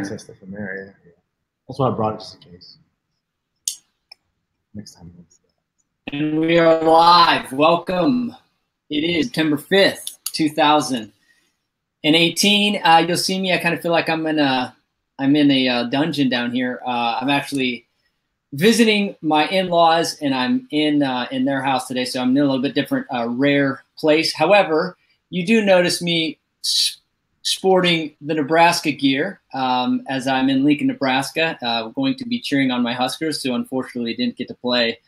accessed it from there. Yeah. That's why I brought it just in case. Next time. And we are live. Welcome. It is September 5th, 2018. You'll see me. I kind of feel like I'm in a dungeon down here. I'm actually visiting my in-laws, and I'm in their house today, so I'm in a little bit different, rare place. However, you do notice me sporting the Nebraska gear as I'm in Lincoln, Nebraska. We're going to be cheering on my Huskers, who unfortunately didn't get to play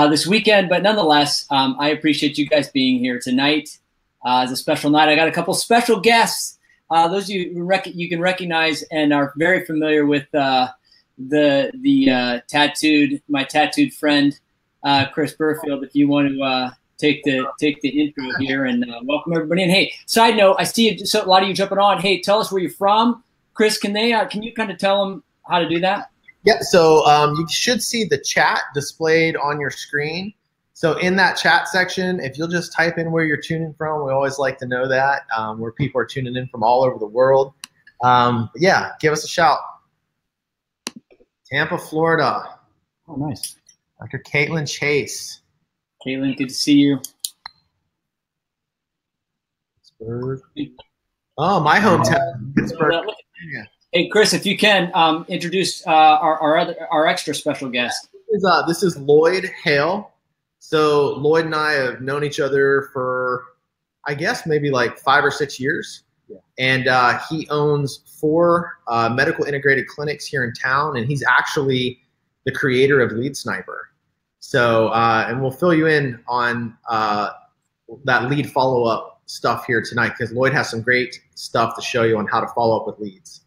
this weekend. But nonetheless, I appreciate you guys being here tonight. It's a special night. I got a couple special guests. Those of you who you can recognize and are very familiar with my tattooed friend, Chris Burfield. If you want to take the intro here and welcome everybody in. Hey, side note, I see a lot of you jumping on. Hey, tell us where you're from. Chris, can you kind of tell them how to do that? Yeah, so you should see the chat displayed on your screen. So in that chat section, if you'll just type in where you're tuning from, we always like to know that, where people are tuning in from all over the world. Yeah, give us a shout. Tampa, Florida. Oh, nice. Dr. Caitlin Chase. Caitlin, good to see you. Pittsburgh. Oh, my hometown, Pittsburgh. Yeah. Hey, Chris, if you can introduce our extra special guest. This is Lloyd Hale. So Lloyd and I have known each other for, I guess, maybe like 5 or 6 years. Yeah. And he owns 4 medical integrated clinics here in town, and he's actually the creator of Lead Sniper. So, and we'll fill you in on that lead follow-up stuff here tonight, because Lloyd has some great stuff to show you on how to follow up with leads.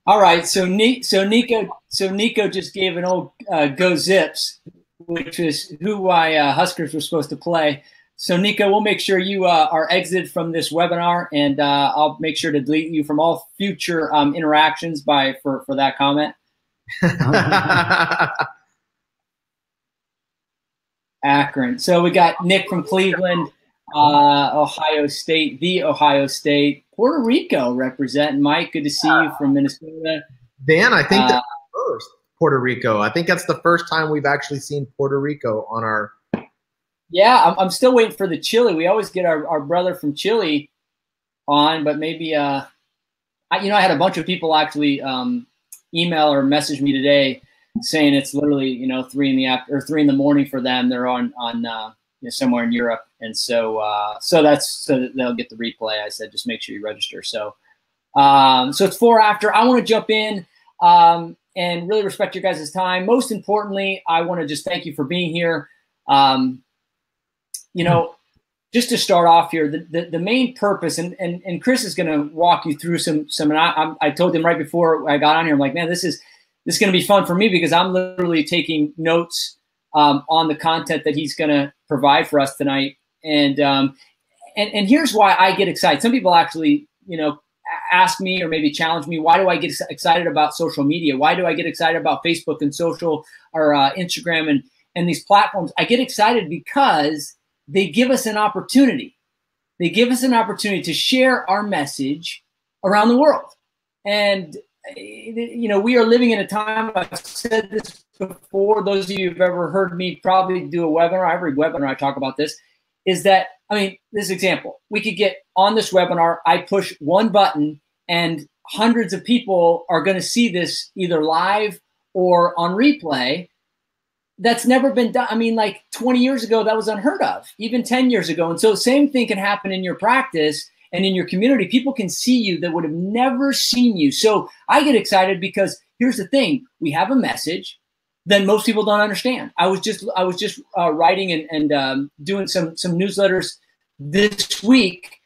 All right, so Nico just gave an old go Zips, which is who Huskers were supposed to play. So Nico, we'll make sure you are exited from this webinar, and I'll make sure to delete you from all future interactions for that comment. Akron. So we got Nick from Cleveland, Ohio State, Ohio State, Puerto Rico representing. Mike, good to see you from Minnesota. Dan, I think that's first Puerto Rico. I think that's the first time we've actually seen Puerto Rico on our. Yeah, I'm still waiting for the Chile. We always get our brother from Chile on, but maybe I had a bunch of people actually email or message me today saying it's literally 3 in the morning for them. They're on somewhere in Europe, and so that they'll get the replay. I said just make sure you register. So it's 4 after. I want to jump in and really respect your guys' time. Most importantly, I want to just thank you for being here. Just to start off here, the main purpose, and Chris is going to walk you through some. And I told him right before I got on here, I'm like, man, this is going to be fun for me, because I'm literally taking notes on the content that he's going to provide for us tonight. And here's why I get excited. Some people actually, ask me or maybe challenge me. Why do I get excited about social media? Why do I get excited about Facebook and social or Instagram and these platforms? I get excited because they give us an opportunity. They give us an opportunity to share our message around the world. And we are living in a time, I've said this before, those of you who've ever heard me probably do a webinar, every webinar I talk about this, is that, this example, we could get on this webinar, I push one button and hundreds of people are going to see this either live or on replay. That's never been done. Like 20 years ago, that was unheard of, even 10 years ago. And so the same thing can happen in your practice and in your community. People can see you that would have never seen you. So I get excited because here's the thing. We have a message that most people don't understand. I was just writing and doing some newsletters this week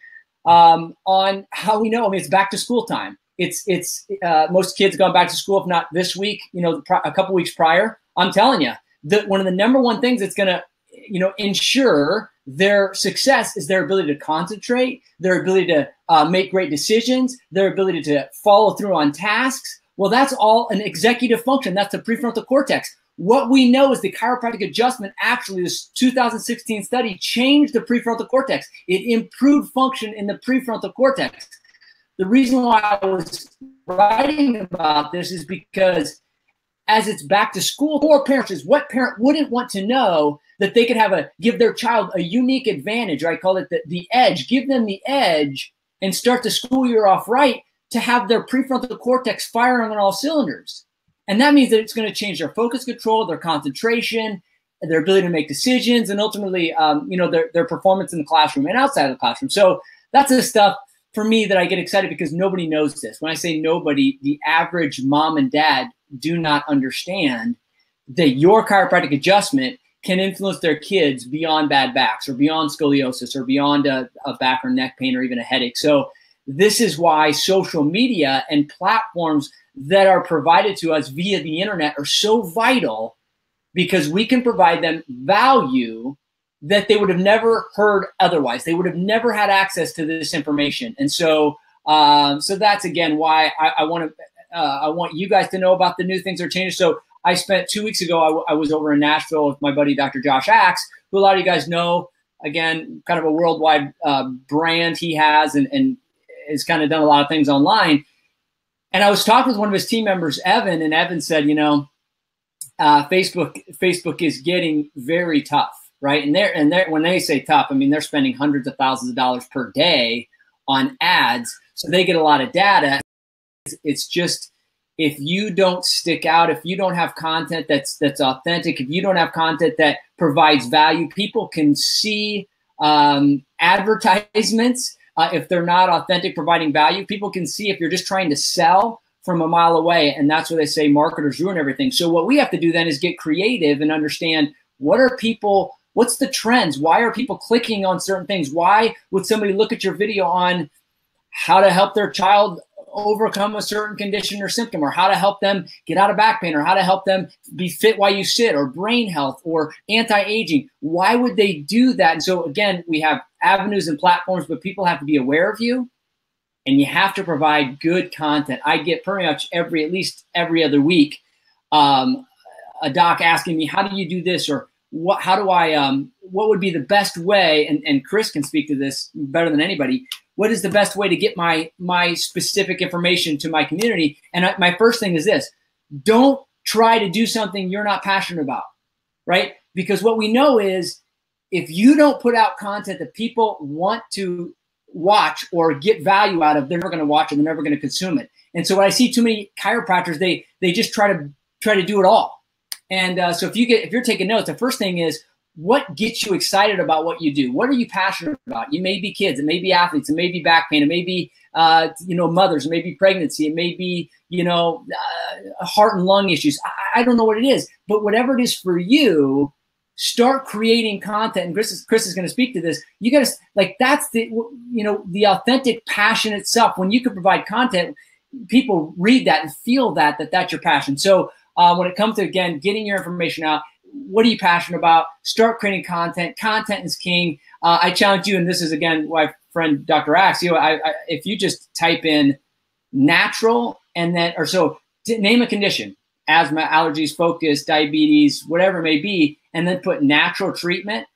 on how we know. It's back to school time. It's most kids gone back to school, if not this week, a couple weeks prior. I'm telling you, one of the number one things that's going to ensure their success is their ability to concentrate, their ability to make great decisions, their ability to follow through on tasks. Well, that's all an executive function. That's the prefrontal cortex. What we know is the chiropractic adjustment, actually, this 2016 study changed the prefrontal cortex. It improved function in the prefrontal cortex. The reason why I was writing about this is because as it's back to school for parents, is what parent wouldn't want to know that they could give their child a unique advantage, or I call it the edge, give them the edge and start the school year off right to have their prefrontal cortex firing on all cylinders. And that means that it's going to change their focus control, their concentration, their ability to make decisions, and ultimately, their performance in the classroom and outside of the classroom. So that's the stuff for me that I get excited because nobody knows this. When I say nobody, the average mom and dad do not understand that your chiropractic adjustment can influence their kids beyond bad backs or beyond scoliosis or beyond a back or neck pain or even a headache. So this is why social media and platforms that are provided to us via the internet are so vital, because we can provide them value that they would have never heard otherwise. They would have never had access to this information. And so that's, again, why I want you guys to know about the new things that are changing. So I spent 2 weeks ago, I was over in Nashville with my buddy, Dr. Josh Axe, who a lot of you guys know, again, kind of a worldwide brand he has and has kind of done a lot of things online. And I was talking with one of his team members, Evan, and Evan said, Facebook is getting very tough, right? And when they say tough, I mean, they're spending hundreds of thousands of dollars per day on ads. So they get a lot of data. It's just, if you don't stick out, if you don't have content that's authentic, if you don't have content that provides value, people can see advertisements. If they're not authentic, providing value, people can see if you're just trying to sell from a mile away. And that's where they say marketers ruin everything. So what we have to do then is get creative and understand what's the trends? Why are people clicking on certain things? Why would somebody look at your video on how to help their child overcome a certain condition or symptom, or how to help them get out of back pain, or how to help them be fit while you sit, or brain health, or anti-aging? Why would they do that? And so again, we have avenues and platforms, but people have to be aware of you, and you have to provide good content. I get pretty much at least every other week, a doc asking me, how do you do this? Or what would be the best way? And Chris can speak to this better than anybody. What is the best way to get my specific information to my community? And my first thing is this: don't try to do something you're not passionate about, right? Because what we know is, if you don't put out content that people want to watch or get value out of, they're never going to watch it. They're never going to consume it. And so when I see too many chiropractors, they just try to do it all. And so if you're taking notes, the first thing is, what gets you excited about what you do? What are you passionate about? You may be kids, it may be athletes, it may be back pain, it may be mothers, it may be pregnancy, it may be heart and lung issues. I don't know what it is, but whatever it is for you, start creating content. And Chris is going to speak to this. You got to that's the authentic passion itself. When you can provide content, people read that and feel that's your passion. So when it comes to, again, getting your information out, what are you passionate about? Start creating content. Content is king. I challenge you, and this is, again, my friend Dr. Axe, if you just type in natural and then, name a condition, asthma, allergies, focus, diabetes, whatever it may be, and then put natural treatment,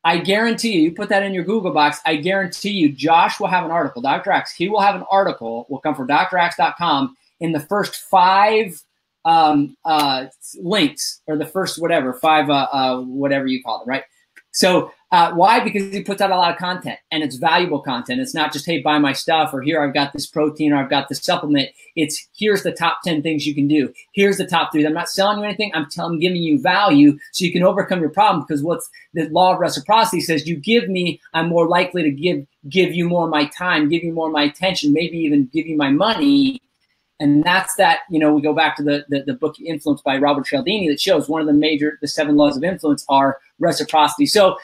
I guarantee you put that in your Google box, I guarantee you Josh will have an article, Dr. Axe, he will have an article, will come from draxe.com, in the first 5 links, or the first whatever you call them, right? So why? Because he puts out a lot of content, and it's valuable content. It's not just, hey, buy my stuff, or here I've got this protein, or I've got this supplement. It's, here's the top 10 things you can do. Here's the top 3. I'm not selling you anything. I'm giving you value so you can overcome your problem, because what's the law of reciprocity says, you give me, I'm more likely to give you more of my time, give you more of my attention, maybe even give you my money. And that's that, we go back to the book Influence by Robert Cialdini, that shows one of the 7 laws of influence are reciprocity. So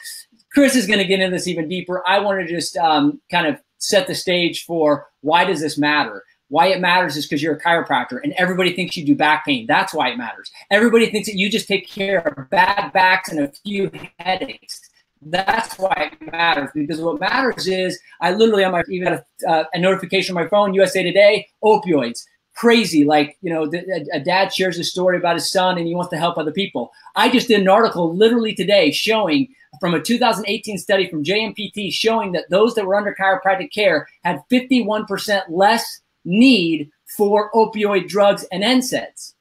Chris is going to get into this even deeper. I want to just kind of set the stage for, why does this matter? Why it matters is because you're a chiropractor and everybody thinks you do back pain. That's why it matters. Everybody thinks that you just take care of bad backs and a few headaches. That's why it matters, because what matters is, I literally, even got a notification on my phone, USA Today, opioids. Crazy, a dad shares a story about his son and he wants to help other people. I just did an article literally today showing, from a 2018 study from JMPT, showing that those that were under chiropractic care had 51% less need for opioid drugs and NSAIDs.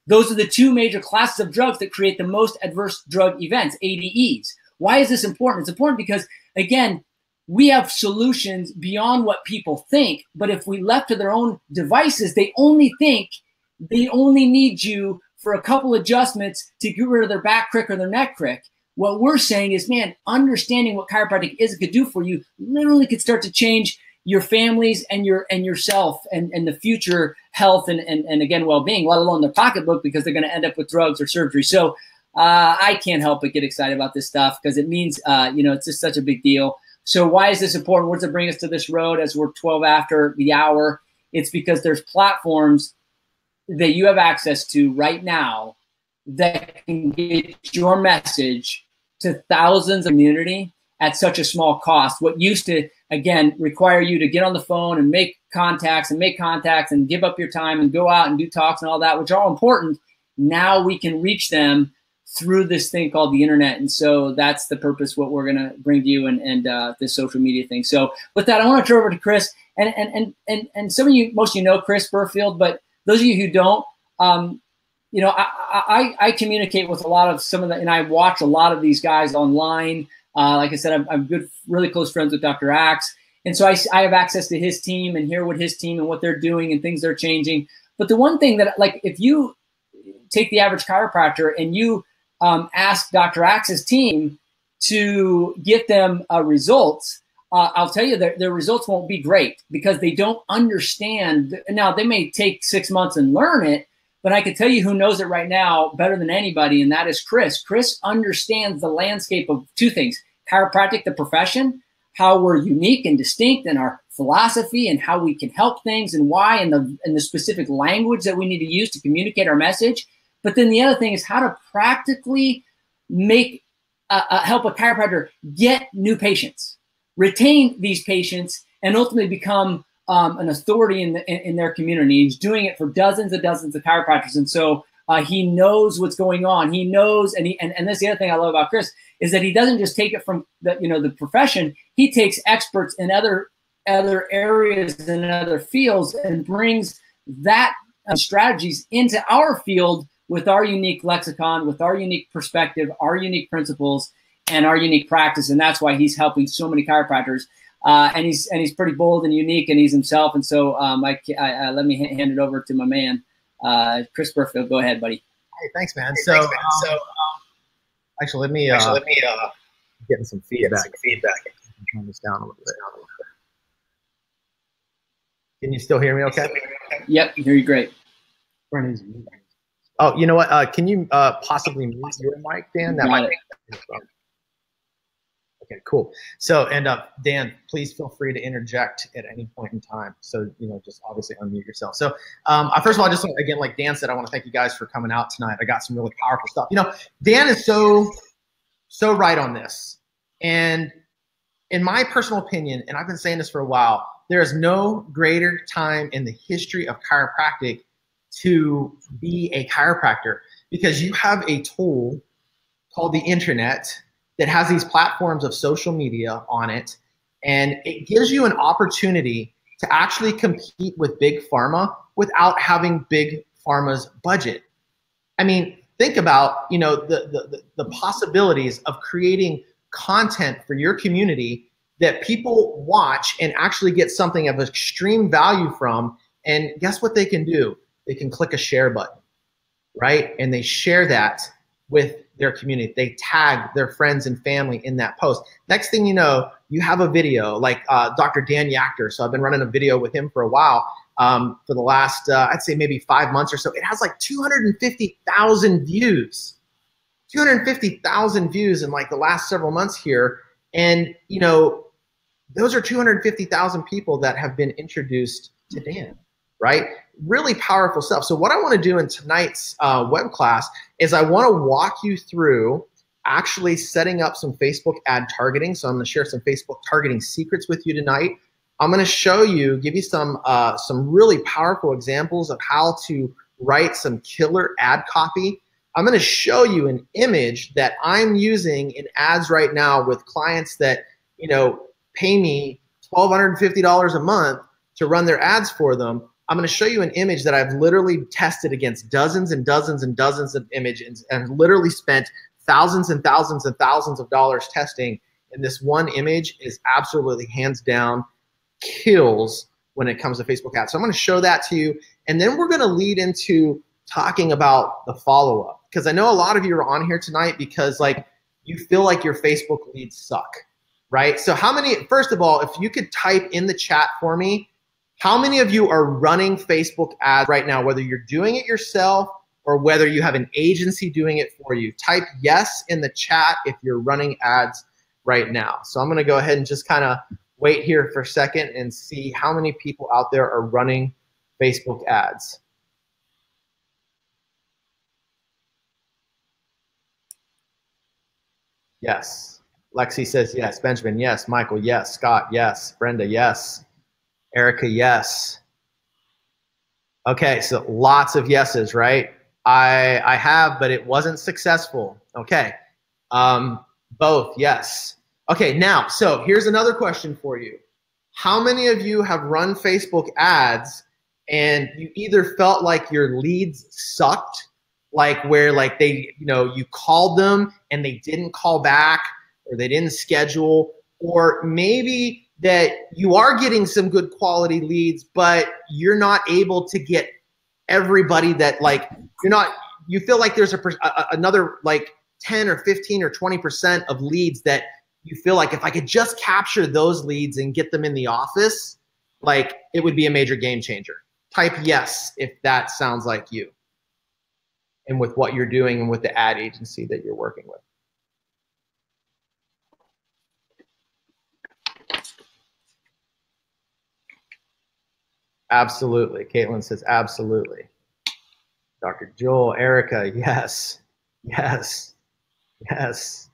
Those are the two major classes of drugs that create the most adverse drug events, ADEs. Why is this important? It's important because, again, we have solutions beyond what people think, but if we left to their own devices, they only think they only need you for a couple adjustments to get rid of their back crick or their neck crick. What we're saying is, man, understanding what chiropractic is and could do for you literally could start to change your families and yourself and the future health and again, well-being, let alone their pocketbook, because they're going to end up with drugs or surgery. So I can't help but get excited about this stuff because it means, it's just such a big deal. So why is this important? What's it bring us to this road as we're 12 after the hour? It's because there's platforms that you have access to right now that can get your message to thousands of community at such a small cost. What used to, again, require you to get on the phone and make contacts and give up your time and go out and do talks and all that, which are all important. Now we can reach them through this thing called the internet. And so that's the purpose, what we're going to bring to you and this social media thing. So with that, I want to turn over to Chris and some of you, most of you know Chris Burfield, but those of you who don't, I communicate with a lot of and I watch a lot of these guys online. Like I said, I'm really close friends with Dr. Axe. And so I have access to his team and hear what his team and what they're doing and things they're changing. But the one thing that, like, if you take the average chiropractor and you ask Dr. Axe's team to get them results, I'll tell you that their results won't be great because they don't understand. Now, they may take 6 months and learn it, but I can tell you who knows it right now better than anybody, and that is Chris. Chris understands the landscape of two things: chiropractic, the profession, how we're unique and distinct in our philosophy and how we can help things and why, and the specific language that we need to use to communicate our message. But then the other thing is how to practically help a chiropractor get new patients, retain these patients, and ultimately become an authority in their community. He's doing it for dozens and dozens of chiropractors. And so he knows what's going on. He knows, and that's the other thing I love about Chris, is that he doesn't just take it from the profession. He takes experts in other areas and other fields and brings that strategies into our field with our unique lexicon, with our unique perspective, our unique principles, and our unique practice. And that's why he's helping so many chiropractors. And he's pretty bold and unique, and he's himself. And so let me hand it over to my man, Chris Burfield. Go ahead, buddy. Hey, thanks, man. Actually, let me getting some feedback. Turn this down a little bit. Can you still hear me? Okay. Yep, hear you great. Oh, you know what? Can you possibly mute your mic, Dan? That might. Okay, cool. So, and Dan, please feel free to interject at any point in time. So, just obviously unmute yourself. So, first of all, I just want, again, like Dan said, I want to thank you guys for coming out tonight. I got some really powerful stuff. Dan is so right on this. And in my personal opinion, and I've been saying this for a while, there is no greater time in the history of chiropractic to be a chiropractor, because you have a tool called the internet that has these platforms of social media on it, and it gives you an opportunity to actually compete with big pharma without having big pharma's budget. I mean, think about the possibilities of creating content for your community that people watch and actually get something of extreme value from. And guess what they can do? They can click a share button, right? And they share that with their community. They tag their friends and family in that post. Next thing you know, you have a video like Dr. Dan Yachter. So I've been running a video with him for a while, for the last, I'd say maybe 5 months or so. It has like 250,000 views. 250,000 views in like the last several months here. And, those are 250,000 people that have been introduced to Dan, right? Really powerful stuff. So what I want to do in tonight's web class is I want to walk you through actually setting up some Facebook ad targeting. So I'm going to share some Facebook targeting secrets with you tonight. I'm going to give you some really powerful examples of how to write some killer ad copy. I'm going to show you an image that I'm using in ads right now with clients that, pay me $1,250 a month to run their ads for them. I'm going to show you an image that I've literally tested against dozens and dozens and dozens of images and literally spent thousands and thousands and thousands of dollars testing. And this one image is absolutely hands down kills when it comes to Facebook ads. So I'm going to show that to you. And then we're going to lead into talking about the follow-up, because I know a lot of you are on here tonight because like you feel like your Facebook leads suck, right? So how many, first of all, if you could type in the chat for me, how many of you are running Facebook ads right now, whether you're doing it yourself or whether you have an agency doing it for you? Type yes in the chat if you're running ads right now. So I'm going to go ahead and just kind of wait here for a second and see how many people out there are running Facebook ads. Yes. Lexi says yes. Benjamin, yes. Michael, yes. Scott, yes. Brenda, yes. Erica, yes. Okay, so lots of yeses, right? I have, but it wasn't successful. Okay. Both, yes. Okay, now, so here's another question for you. How many of you have run Facebook ads and you either felt like your leads sucked, like where like they, you know, you called them and they didn't call back or they didn't schedule, or maybe that you are getting some good quality leads, but you're not able to get everybody that like, you feel like there's another like 10 or 15 or 20% of leads that you feel like if I could just capture those leads and get them in the office, like it would be a major game changer. Type yes if that sounds like you and with what you're doing and with the ad agency that you're working with. Absolutely. Caitlin says absolutely. Dr. Joel, Erica, yes, yes, yes.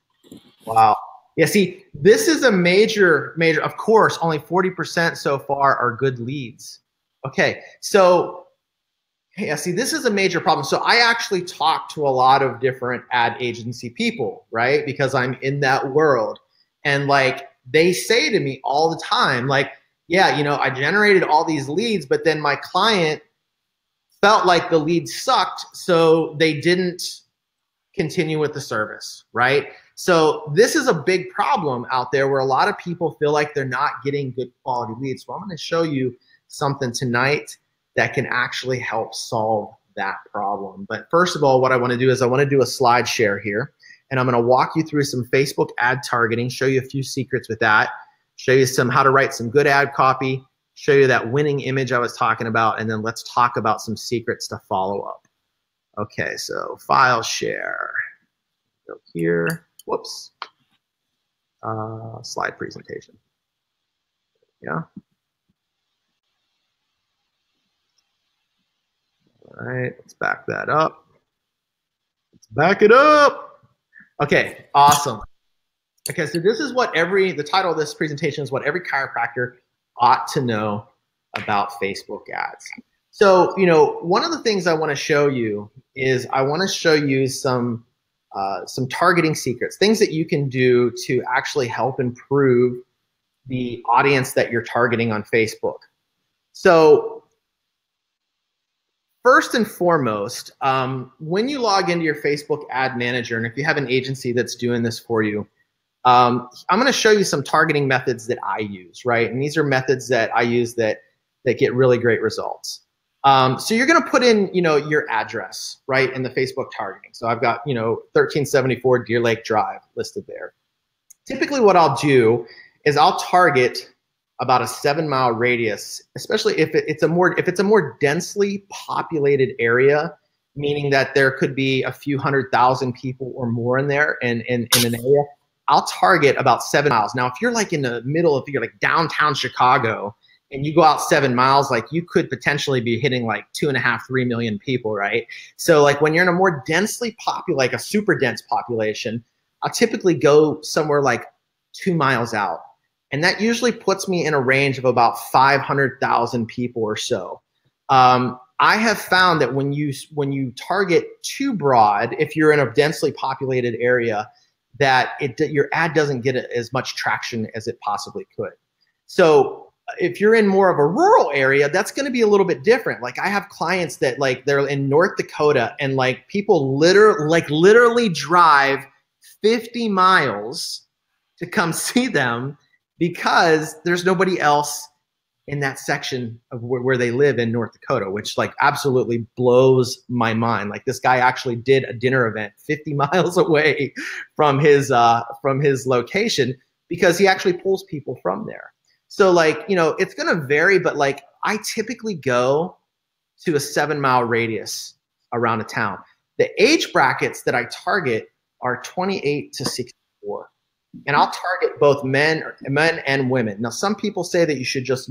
Wow. Yeah, see, this is a major, of course, only 40% so far are good leads. Okay, so, yeah, see, this is a major problem. So I actually talk to a lot of different ad agency people, right? Because I'm in that world. And like, they say to me all the time, like, yeah, you know, I generated all these leads, but then my client felt like the leads sucked, so they didn't continue with the service, right? So this is a big problem out there where a lot of people feel like they're not getting good quality leads. So I'm going to show you something tonight that can actually help solve that problem. But first of all, what I want to do is I want to do a slide share here, and I'm going to walk you through some Facebook ad targeting, show you a few secrets with that, show you some how to write some good ad copy, show you that winning image I was talking about, and then let's talk about some secrets to follow up. Okay, so file share. Go here. Whoops. Slide presentation. Yeah. All right, let's back that up. Let's back it up. Okay, awesome. Okay, so this is what the title of this presentation is what every chiropractor ought to know about Facebook ads. So, you know, one of the things I want to show you is I want to show you some targeting secrets, things that you can do to actually help improve the audience that you're targeting on Facebook. So first and foremost, when you log into your Facebook ad manager, and if you have an agency that's doing this for you, I'm going to show you some targeting methods that I use, right? And these are methods that I use that get really great results. So you're going to put in, you know, your address, right, in the Facebook targeting. So I've got, you know, 1374 Deer Lake Drive listed there. Typically what I'll do is I'll target about a 7-mile radius, especially if it's a more densely populated area, meaning that there could be a few 100,000 people or more in there in an area. I'll target about 7 miles. Now, if you're like in the middle of, you're like downtown Chicago, and you go out 7 miles, like you could potentially be hitting like 2.5, 3 million people, right? So like when you're in a more densely like a super dense population, I'll typically go somewhere like 2 miles out. And that usually puts me in a range of about 500,000 people or so. I have found that when you target too broad, if you're in a densely populated area, that your ad doesn't get as much traction as it possibly could. So if you're in more of a rural area, that's going to be a little bit different. Like I have clients that like they're in North Dakota and like people literally drive 50 miles to come see them because there's nobody else in that section of where they live in North Dakota, which like absolutely blows my mind. Like this guy actually did a dinner event 50 miles away from his location because he actually pulls people from there. So like, you know, it's going to vary, but like I typically go to a 7-mile radius around a town. The age brackets that I target are 28 to 64. And I'll target both men and women. Now, some people say that you should just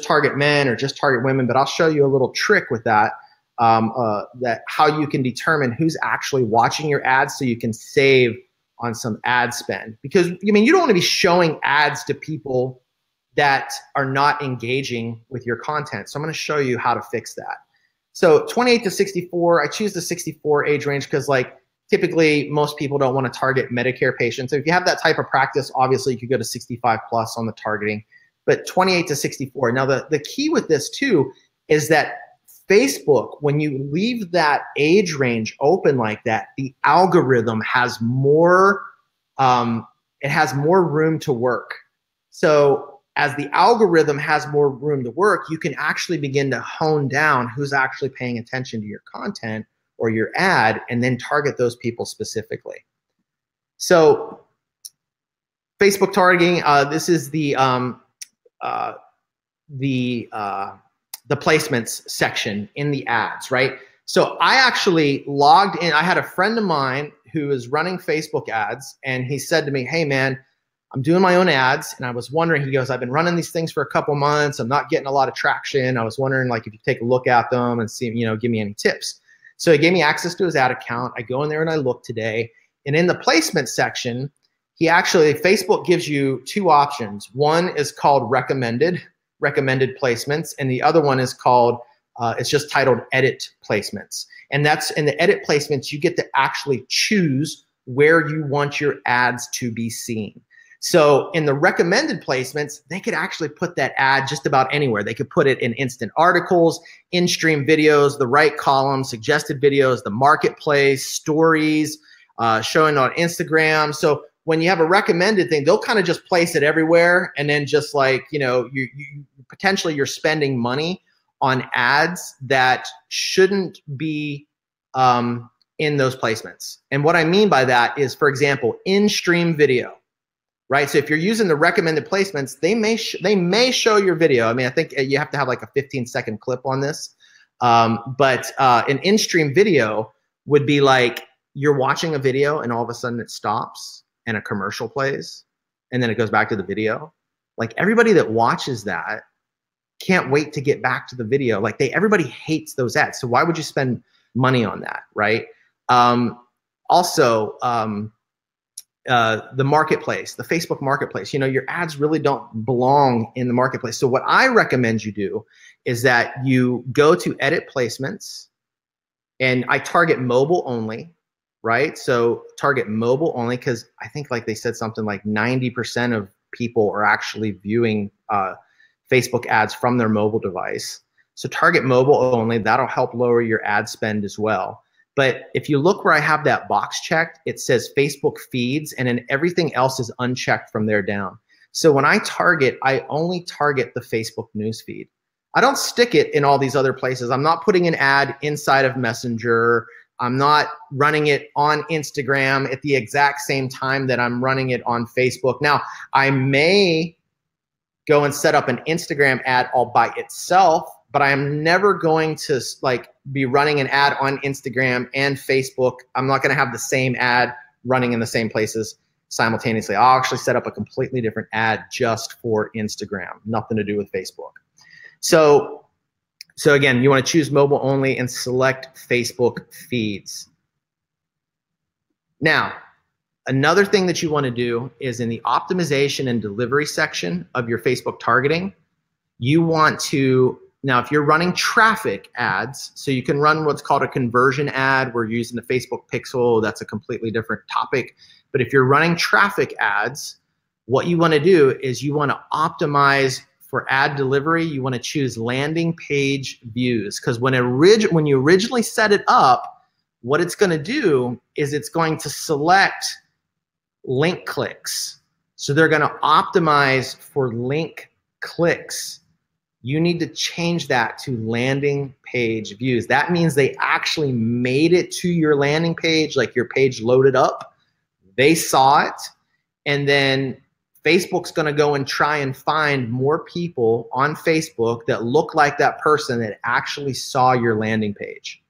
target men or just target women, but I'll show you a little trick with that, that how you can determine who's actually watching your ads so you can save on some ad spend. Because I mean, you don't want to be showing ads to people that are not engaging with your content. So I'm going to show you how to fix that. So 28 to 64, I choose the 64 age range because like typically most people don't want to target Medicare patients. So if you have that type of practice, obviously you could go to 65 plus on the targeting, but 28 to 64. Now the key with this too is that Facebook, when you leave that age range open like that, the algorithm has more, it has more room to work. So as the algorithm has more room to work, you can actually begin to hone down who's actually paying attention to your content or your ad and then target those people specifically. So Facebook targeting, this is the placements section in the ads, right? So I actually logged in. I had a friend of mine who is running Facebook ads, and he said to me, hey man, I'm doing my own ads. And I was wondering, he goes, I've been running these things for a couple months. I'm not getting a lot of traction. I was wondering like if you take a look at them and see, you know, give me any tips. So he gave me access to his ad account. I go in there and I look today. And in the placement section, Facebook gives you two options. One is called recommended placements. And the other one is called, it's just titled edit placements. And that's in the edit placements, you get to actually choose where you want your ads to be seen. So in the recommended placements, they could actually put that ad just about anywhere. They could put it in instant articles, in-stream videos, the right column, suggested videos, the marketplace, stories, showing on Instagram. So when you have a recommended thing, they'll kind of just place it everywhere. And then just like, you know, you potentially you're spending money on ads that shouldn't be in those placements. And what I mean by that is, for example, in-stream video. Right, so if you're using the recommended placements, they may show your video. I mean, I think you have to have like a 15-second clip on this. But an in-stream video would be like you're watching a video and all of a sudden it stops and a commercial plays and then it goes back to the video. Like everybody that watches that can't wait to get back to the video. Like everybody hates those ads. So why would you spend money on that, right? The marketplace, the Facebook marketplace, you know, your ads really don't belong in the marketplace. So what I recommend you do is that you go to edit placements, and I target mobile only, right? So target mobile only, because I think like they said something like 90% of people are actually viewing Facebook ads from their mobile device. So target mobile only, that'll help lower your ad spend as well. But if you look where I have that box checked, it says Facebook feeds, and then everything else is unchecked from there down. So when I target, I only target the Facebook newsfeed. I don't stick it in all these other places. I'm not putting an ad inside of Messenger. I'm not running it on Instagram at the exact same time that I'm running it on Facebook. Now, I may go and set up an Instagram ad all by itself, but I am never going to like be running an ad on Instagram and Facebook. I'm not going to have the same ad running in the same places simultaneously. I'll actually set up a completely different ad just for Instagram, nothing to do with Facebook. So again, you want to choose mobile only and select Facebook feeds. Now, another thing that you want to do is in the optimization and delivery section of your Facebook targeting, you want to, now if you're running traffic ads, so you can run what's called a conversion ad. We're using the Facebook pixel. That's a completely different topic. But if you're running traffic ads, what you want to do is you want to optimize for ad delivery, you want to choose landing page views, because when you originally set it up, what it's going to do is it's going to select link clicks. So they're going to optimize for link clicks. You need to change that to landing page views. That means they actually made it to your landing page, like your page loaded up. They saw it, and then Facebook's going to go and try and find more people on Facebook that look like that person that actually saw your landing page.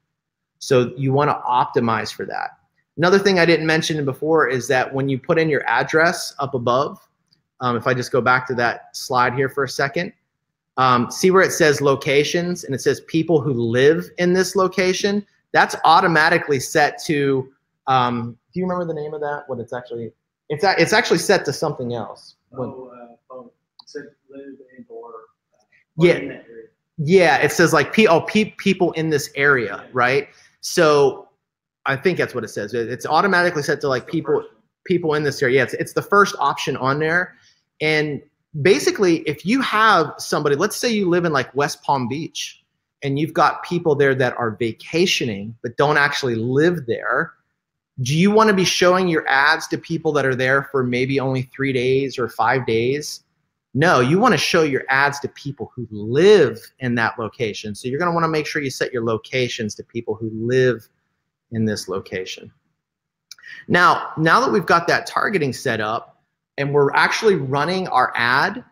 So you want to optimize for that. Another thing I didn't mention before is that when you put in your address up above, if I just go back to that slide here for a second, see where it says locations and it says people who live in this location? That's automatically set to, do you remember the name of that? What it's actually, it's actually set to something else. Phone. It said live and or yeah, in that area. Yeah, it says like people in this area, right? So I think that's what it says. It's automatically set to like people in this area. Yeah, it's the first option on there. And basically, if you have somebody, let's say you live in like West Palm Beach and you've got people there that are vacationing but don't actually live there, do you want to be showing your ads to people that are there for maybe only 3 days or 5 days? No, you want to show your ads to people who live in that location. So you're going to want to make sure you set your locations to people who live in this location. Now that we've got that targeting set up and we're actually running our ad,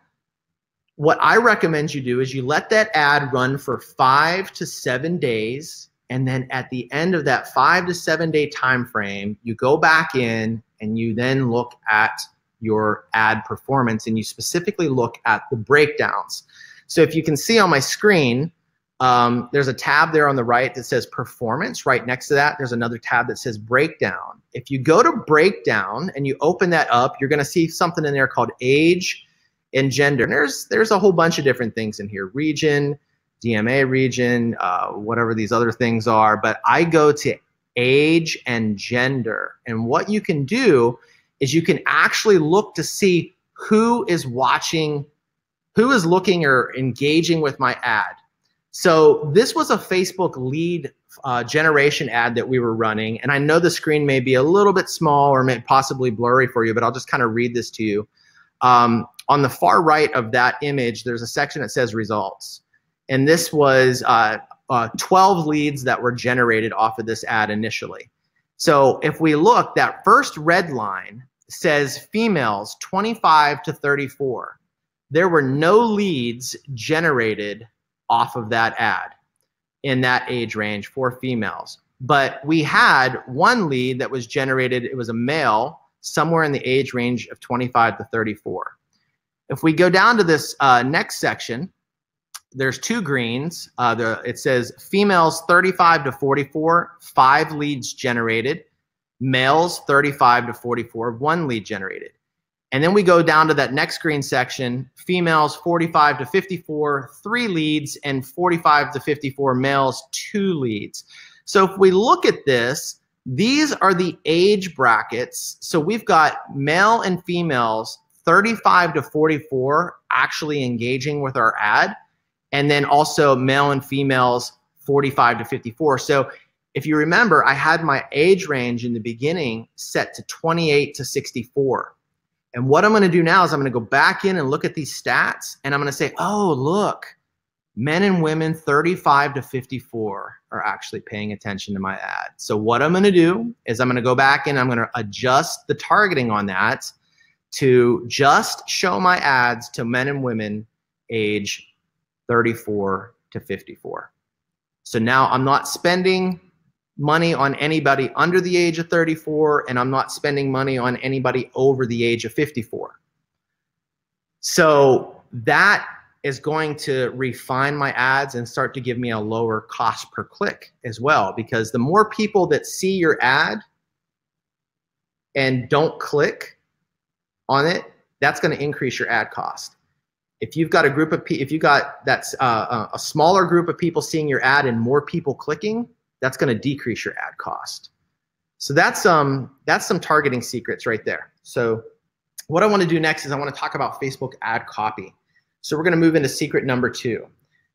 what I recommend you do is you let that ad run for 5 to 7 days, and then at the end of that 5 to 7 day time frame, you go back in and you then look at your ad performance, and you specifically look at the breakdowns. So if you can see on my screen, there's a tab there on the right that says performance. Right next to that, there's another tab that says breakdown. If you go to breakdown and you open that up, you're going to see something in there called age and gender. And there's a whole bunch of different things in here: region, DMA region, whatever these other things are. But I go to age and gender, and what you can do is you can actually look to see who is watching, who is looking or engaging with my ad. So this was a Facebook lead generation ad that we were running, and I know the screen may be a little bit small or may possibly blurry for you, but I'll just kind of read this to you. On the far right of that image, there's a section that says results, and this was 12 leads that were generated off of this ad initially. So if we look, that first red line says females 25 to 34. There were no leads generated off of that ad in that age range for females. But we had one lead that was generated. It was a male, somewhere in the age range of 25 to 34. If we go down to this next section, there's 2 greens. It says females 35 to 44, 5 leads generated. Males 35 to 44, 1 lead generated. And then we go down to that next green section, females 45 to 54, 3 leads, and 45 to 54 males, 2 leads. So if we look at this, these are the age brackets. So we've got male and females 35 to 44 actually engaging with our ad, and then also male and females 45 to 54. So if you remember, I had my age range in the beginning set to 28 to 64. And what I'm going to do now is I'm going to go back in and look at these stats, and I'm going to say, oh, look, men and women 35 to 54 are actually paying attention to my ad. So what I'm going to do is I'm going to go back and I'm going to adjust the targeting on that to just show my ads to men and women age 34 to 54. So now I'm not spending money on anybody under the age of 34, and I'm not spending money on anybody over the age of 54. So that is going to refine my ads and start to give me a lower cost per click as well, because the more people that see your ad and don't click on it, that's going to increase your ad cost. If you've got a group of people, if you got that's a smaller group of people seeing your ad and more people clicking, that's going to decrease your ad cost. So that's some targeting secrets right there. So what I want to do next is I want to talk about Facebook ad copy. So we're going to move into secret number 2.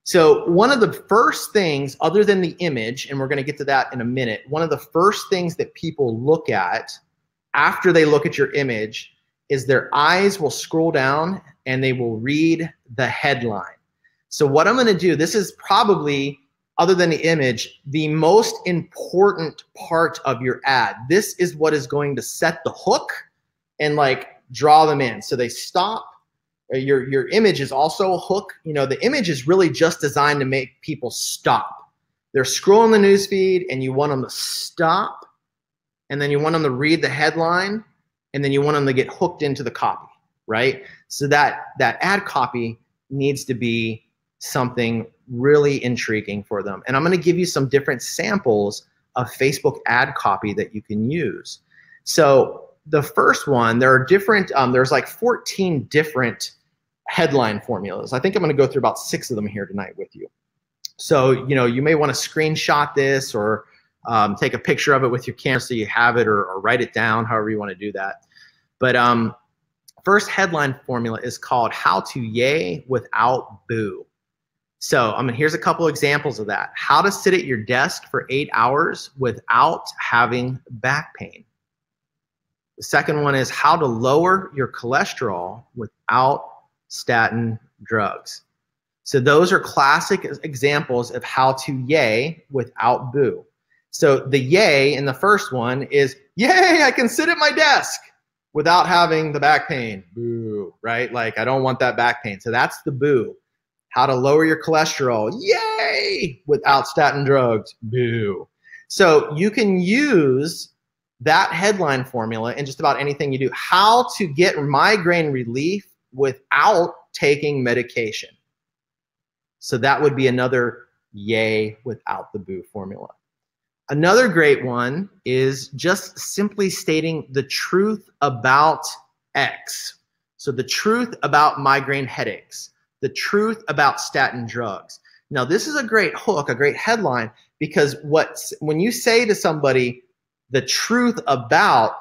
So one of the first things, other than the image, and we're going to get to that in a minute, one of the first things that people look at after they look at your image is their eyes will scroll down and they will read the headline. So what I'm going to do, this is probably, other than the image, the most important part of your ad. This is what is going to set the hook and like draw them in. So they stop. Your image is also a hook. You know, the image is really just designed to make people stop. They're scrolling the news feed and you want them to stop, and then you want them to read the headline, and then you want them to get hooked into the copy, right? So that ad copy needs to be something really intriguing for them. And I'm going to give you some different samples of Facebook ad copy that you can use. So the first one, there are different, there's like 14 different headline formulas. I think I'm going to go through about 6 of them here tonight with you. So, you know, you may want to screenshot this or take a picture of it with your camera so you have it, or write it down, however you want to do that. But first headline formula is called How to Yay Without Boo. So here's a couple examples of that. How to sit at your desk for 8 hours without having back pain. The second one is how to lower your cholesterol without statin drugs. So those are classic examples of how to yay without boo. So the yay in the first one is, yay, I can sit at my desk without having the back pain. Boo, right? Like, I don't want that back pain. So that's the boo. How to lower your cholesterol. Yay, without statin drugs. Boo. So you can use that headline formula in just about anything you do. How to get migraine relief without taking medication. So that would be another yay without the boo formula. Another great one is just simply stating the truth about X. So the truth about migraine headaches, the truth about statin drugs. Now this is a great hook, a great headline, because when you say to somebody the truth about,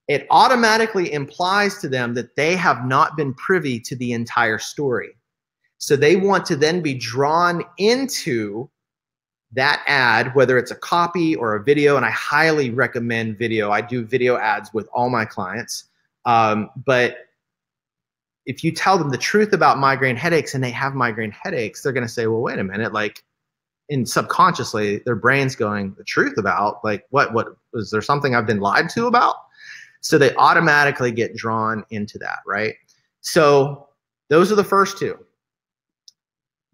it automatically implies to them that they have not been privy to the entire story. So they want to then be drawn into that ad, whether it's a copy or a video, and I highly recommend video. I do video ads with all my clients. But if you tell them the truth about migraine headaches and they have migraine headaches, they're going to say, well, wait a minute, like, and subconsciously their brain's going, the truth about, like, what was there something I've been lied to about? So they automatically get drawn into that, right? So those are the first 2.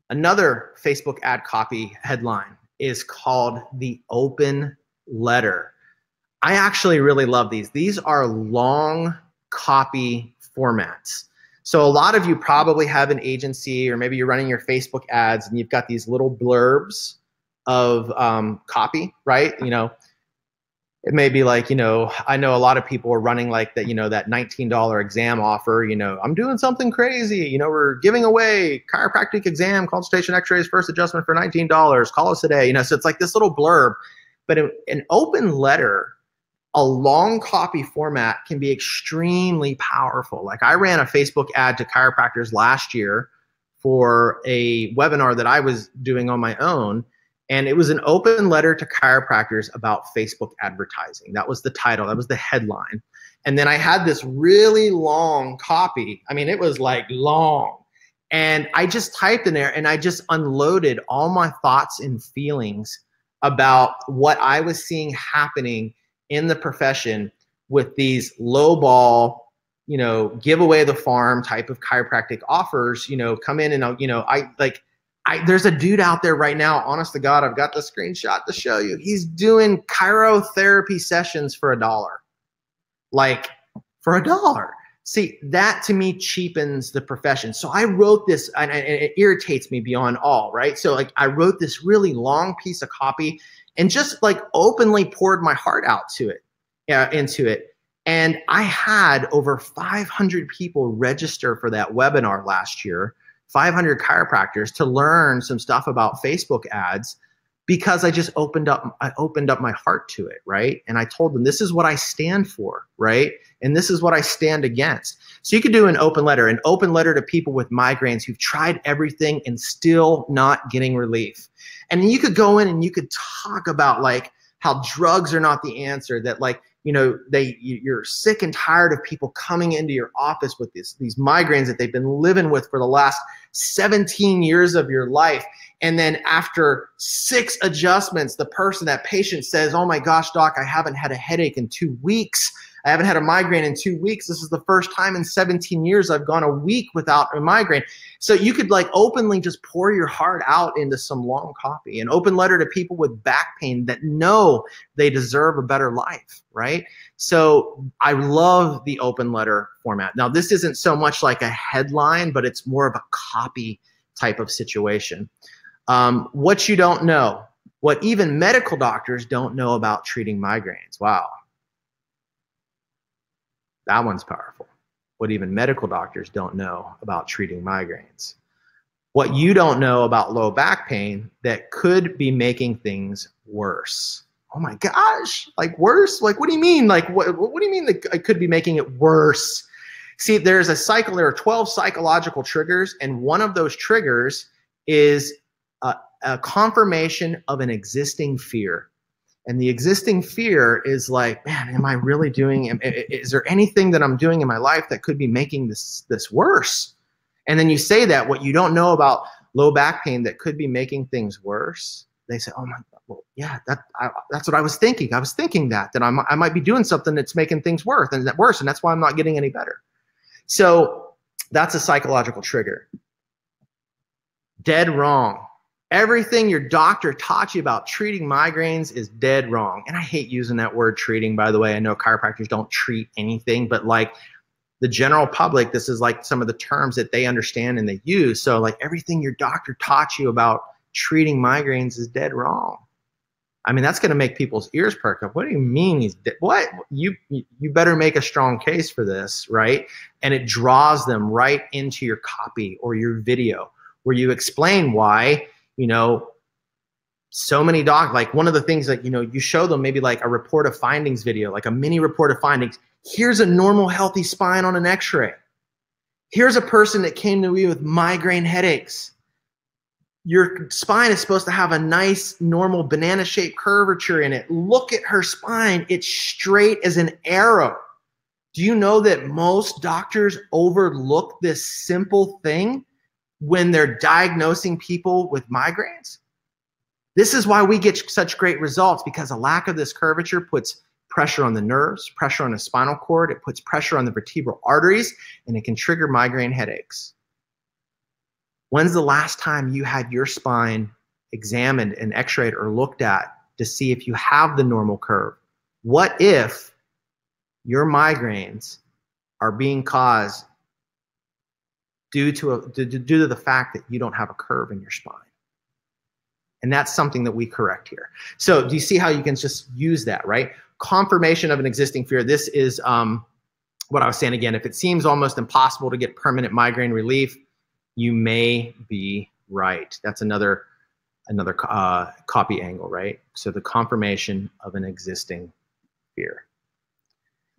Another Facebook ad copy headline is called the open letter. I actually really love these. These are long copy formats. So a lot of you probably have an agency, or maybe you're running your Facebook ads and you've got these little blurbs of copy, right? You know, it may be like, you know, I know a lot of people are running like that, you know, that $19 exam offer, you know, I'm doing something crazy, you know, we're giving away chiropractic exam, consultation, x-rays, first adjustment for $19, call us today, you know, so it's like this little blurb. But an open letter, a long copy format, can be extremely powerful. Like, I ran a Facebook ad to chiropractors last year for a webinar that I was doing on my own. And it was an open letter to chiropractors about Facebook advertising. That was the title. That was the headline. And then I had this really long copy. I mean, it was like long. And I just typed in there and I just unloaded all my thoughts and feelings about what I was seeing happening in the profession with these low ball, you know, give away the farm type of chiropractic offers, you know, come in and, you know, there's a dude out there right now, honest to God, I've got the screenshot to show you. He's doing chirotherapy sessions for $1. Like, for $1. See, that to me cheapens the profession. So I wrote this, and it irritates me beyond all, right? So like, I wrote this really long piece of copy and just like openly poured my heart out to it, into it. And I had over 500 people register for that webinar last year, 500 chiropractors, to learn some stuff about Facebook ads, because I just opened up my heart to it, right? And I told them, this is what I stand for, right? And this is what I stand against. So you could do an open letter to people with migraines who've tried everything and still not getting relief. And you could go in and you could talk about like how drugs are not the answer, that like, you know, you're sick and tired of people coming into your office with these migraines that they've been living with for the last 17 years of your life. And then after 6 adjustments, that patient says, oh my gosh, doc, I haven't had a headache in 2 weeks. I haven't had a migraine in 2 weeks. This is the first time in 17 years I've gone a week without a migraine. So you could like openly just pour your heart out into some long copy, an open letter to people with back pain that know they deserve a better life, right? So I love the open letter format. Now, this isn't so much like a headline, but it's more of a copy type of situation. What you don't know, what even medical doctors don't know about treating migraines. Wow. That one's powerful. What even medical doctors don't know about treating migraines. What you don't know about low back pain that could be making things worse. Oh my gosh, like worse? Like, what do you mean? Like, what do you mean that I could be making it worse? See, there are 12 psychological triggers, and one of those triggers is a confirmation of an existing fear. And the existing fear is like, man, am I really doing, is there anything that I'm doing in my life that could be making this worse? And then you say that, what you don't know about low back pain that could be making things worse, they say, oh my God, well, yeah, that's what I was thinking. I was thinking that I might be doing something that's making things worse, and that's why I'm not getting any better. So that's a psychological trigger. Dead wrong. Everything your doctor taught you about treating migraines is dead wrong. And I hate using that word treating, by the way. I know chiropractors don't treat anything, but like the general public, this is like some of the terms that they understand and they use. So like everything your doctor taught you about treating migraines is dead wrong. I mean, that's going to make people's ears perk up. What do you mean he's dead? What? You better make a strong case for this, right? And it draws them right into your copy or your video where you explain why, you know, so many docs, like one of the things that, you know, you show them maybe like a report of findings video, like a mini report of findings. Here's a normal healthy spine on an x-ray. Here's a person that came to me with migraine headaches. Your spine is supposed to have a nice normal banana shaped curvature in it. Look at her spine. It's straight as an arrow. Do you know that most doctors overlook this simple thing when they're diagnosing people with migraines? This is why we get such great results, because a lack of this curvature puts pressure on the nerves, pressure on the spinal cord, it puts pressure on the vertebral arteries, and it can trigger migraine headaches. When's the last time you had your spine examined and x-rayed or looked at to see if you have the normal curve? What if your migraines are being caused due to the fact that you don't have a curve in your spine? And that's something that we correct here. So do you see how you can just use that, right? Confirmation of an existing fear. This is what I was saying again. If it seems almost impossible to get permanent migraine relief, you may be right. That's another copy angle, right? So the confirmation of an existing fear.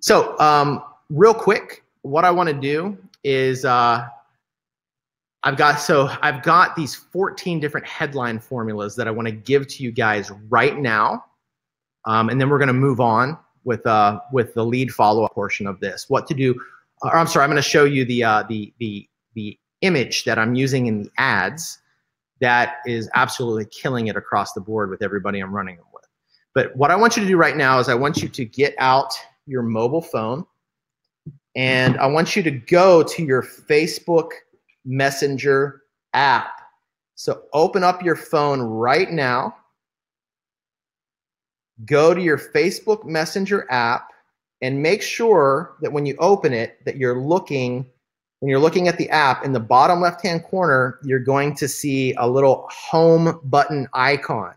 So real quick, what I want to do is I've got these 14 different headline formulas that I want to give to you guys right now, and then we're going to move on with the lead follow-up portion of this. What to do? Or I'm sorry, I'm going to show you the image that I'm using in the ads that is absolutely killing it across the board with everybody I'm running them with. But what I want you to do right now is I want you to get out your mobile phone, and I want you to go to your Facebook Messenger app. So open up your phone right now, go to your Facebook Messenger app, and make sure that when you open it that when you're looking at the app, in the bottom left-hand corner, you're going to see a little home button icon.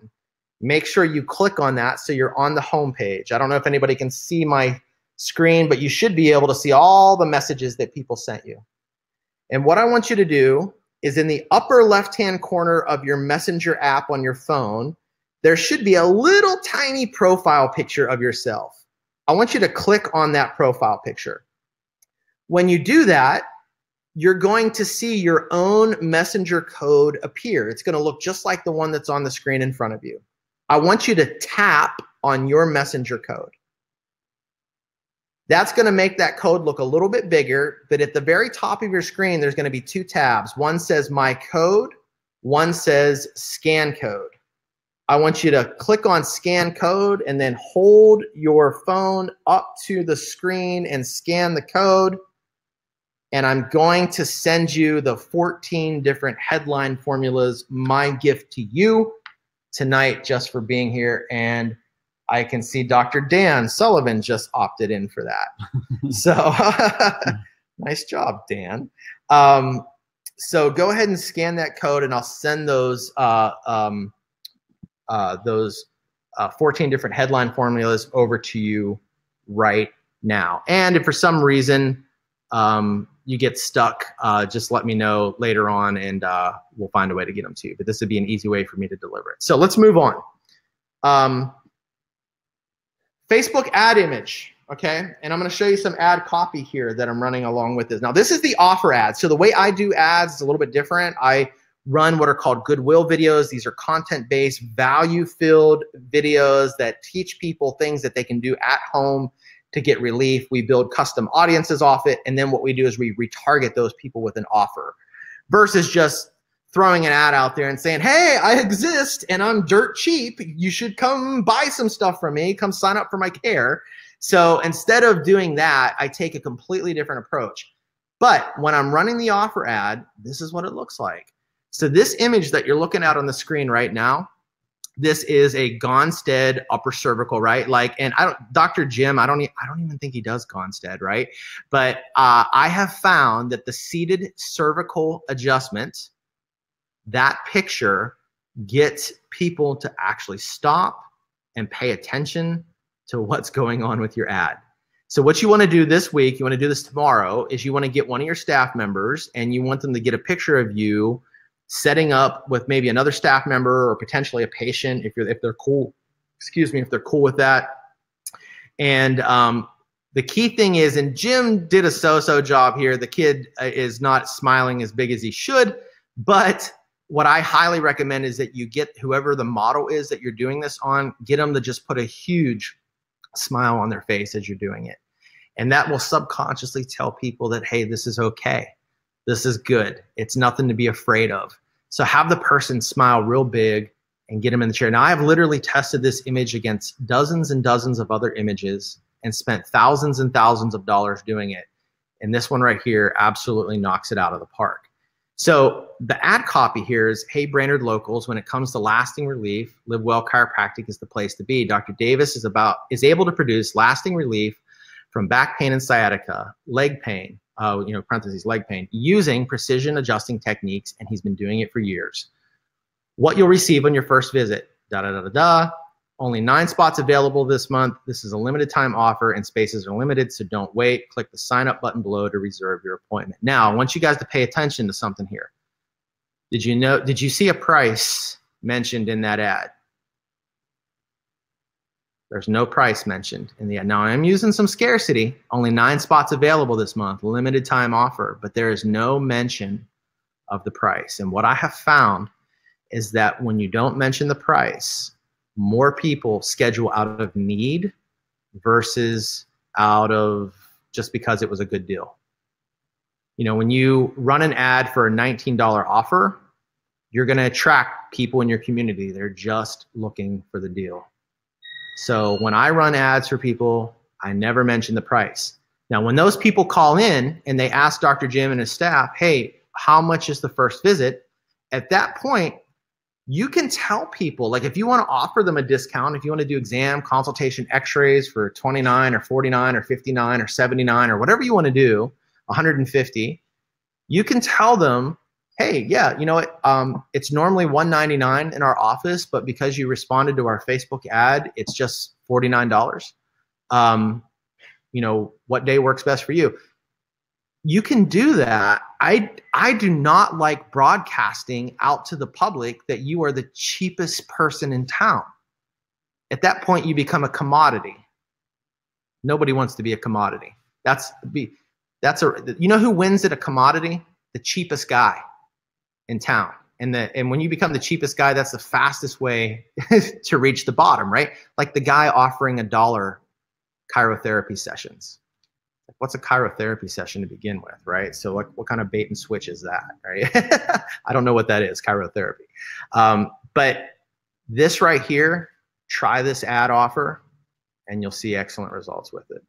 Make sure you click on that so you're on the home page. I don't know if anybody can see my screen, but you should be able to see all the messages that people sent you. And what I want you to do is in the upper left-hand corner of your Messenger app on your phone, there should be a little tiny profile picture of yourself. I want you to click on that profile picture. When you do that, you're going to see your own messenger code appear. It's going to look just like the one that's on the screen in front of you. I want you to tap on your messenger code. That's going to make that code look a little bit bigger, but at the very top of your screen, there's going to be two tabs. One says My Code, one says Scan Code. I want you to click on Scan Code and then hold your phone up to the screen and scan the code. And I'm going to send you the 14 different headline formulas, my gift to you tonight just for being here. And I can see Dr. Dan Sullivan just opted in for that. So nice job, Dan. So go ahead and scan that code and I'll send those 14 different headline formulas over to you right now. And if for some reason you get stuck, just let me know later on and we'll find a way to get them to you. But this would be an easy way for me to deliver it. So let's move on. Facebook ad image, okay? And I'm gonna show you some ad copy here that I'm running along with this. Now this is the offer ad. So the way I do ads is a little bit different. I run what are called goodwill videos. These are content-based, value-filled videos that teach people things that they can do at home to get relief. We build custom audiences off it, and then what we do is we retarget those people with an offer versus just throwing an ad out there and saying, hey, I exist and I'm dirt cheap. You should come buy some stuff from me. Come sign up for my care. So instead of doing that, I take a completely different approach. But when I'm running the offer ad, this is what it looks like. So this image that you're looking at on the screen right now, this is a Gonstead upper cervical, right? Like, and Dr. Jim, I don't even think he does Gonstead, right? But I have found that the seated cervical adjustment, that picture gets people to actually stop and pay attention to what's going on with your ad. So what you want to do this week, you want to do this tomorrow, is you want to get one of your staff members and you want them to get a picture of you setting up with maybe another staff member or potentially a patient if they're cool, if they're cool with that. And the key thing is, and Jim did a so-so job here, the kid is not smiling as big as he should, but what I highly recommend is that you get whoever the model is that you're doing this on, get them to just put a huge smile on their face as you're doing it. And that will subconsciously tell people that, hey, this is okay. This is good. It's nothing to be afraid of. So have the person smile real big and get them in the chair. Now, I have literally tested this image against dozens and dozens of other images and spent thousands and thousands of dollars doing it. And this one right here absolutely knocks it out of the park. So the ad copy here is, hey, Brainerd locals, when it comes to lasting relief, Live Well Chiropractic is the place to be. Dr. Davis is able to produce lasting relief from back pain and sciatica, leg pain, parentheses, leg pain, using precision adjusting techniques, and he's been doing it for years. What you'll receive on your first visit, Only 9 spots available this month. This is a limited time offer and spaces are limited, so don't wait. Click the sign up button below to reserve your appointment. Now, I want you guys to pay attention to something here. Did you see a price mentioned in that ad? There's no price mentioned in the ad. Now, I'm using some scarcity. Only 9 spots available this month, limited time offer, but there is no mention of the price. And what I have found is that when you don't mention the price, more people schedule out of need versus out of just because it was a good deal. You know, when you run an ad for a $19 offer, you're going to attract people in your community. They're just looking for the deal. So when I run ads for people, I never mention the price. Now, when those people call in and they ask Dr. Jim and his staff, hey, how much is the first visit? At that point, you can tell people, like if you want to offer them a discount, if you want to do exam, consultation, x-rays for $29 or $49 or $59 or $79 or whatever you want to do, $150, you can tell them, hey, yeah, you know what, it's normally $199 in our office, but because you responded to our Facebook ad, it's just $49. You know, what day works best for you? You can do that. I do not like broadcasting out to the public that you are the cheapest person in town. At that point, you become a commodity. Nobody wants to be a commodity. You know who wins at a commodity? The cheapest guy in town. And when you become the cheapest guy, that's the fastest way to reach the bottom, right? Like the guy offering $1 chirotherapy sessions. What's a chirotherapy session to begin with, right? So what kind of bait and switch is that, right? I don't know what that is, chirotherapy. But this right here, try this ad offer and you'll see excellent results with it.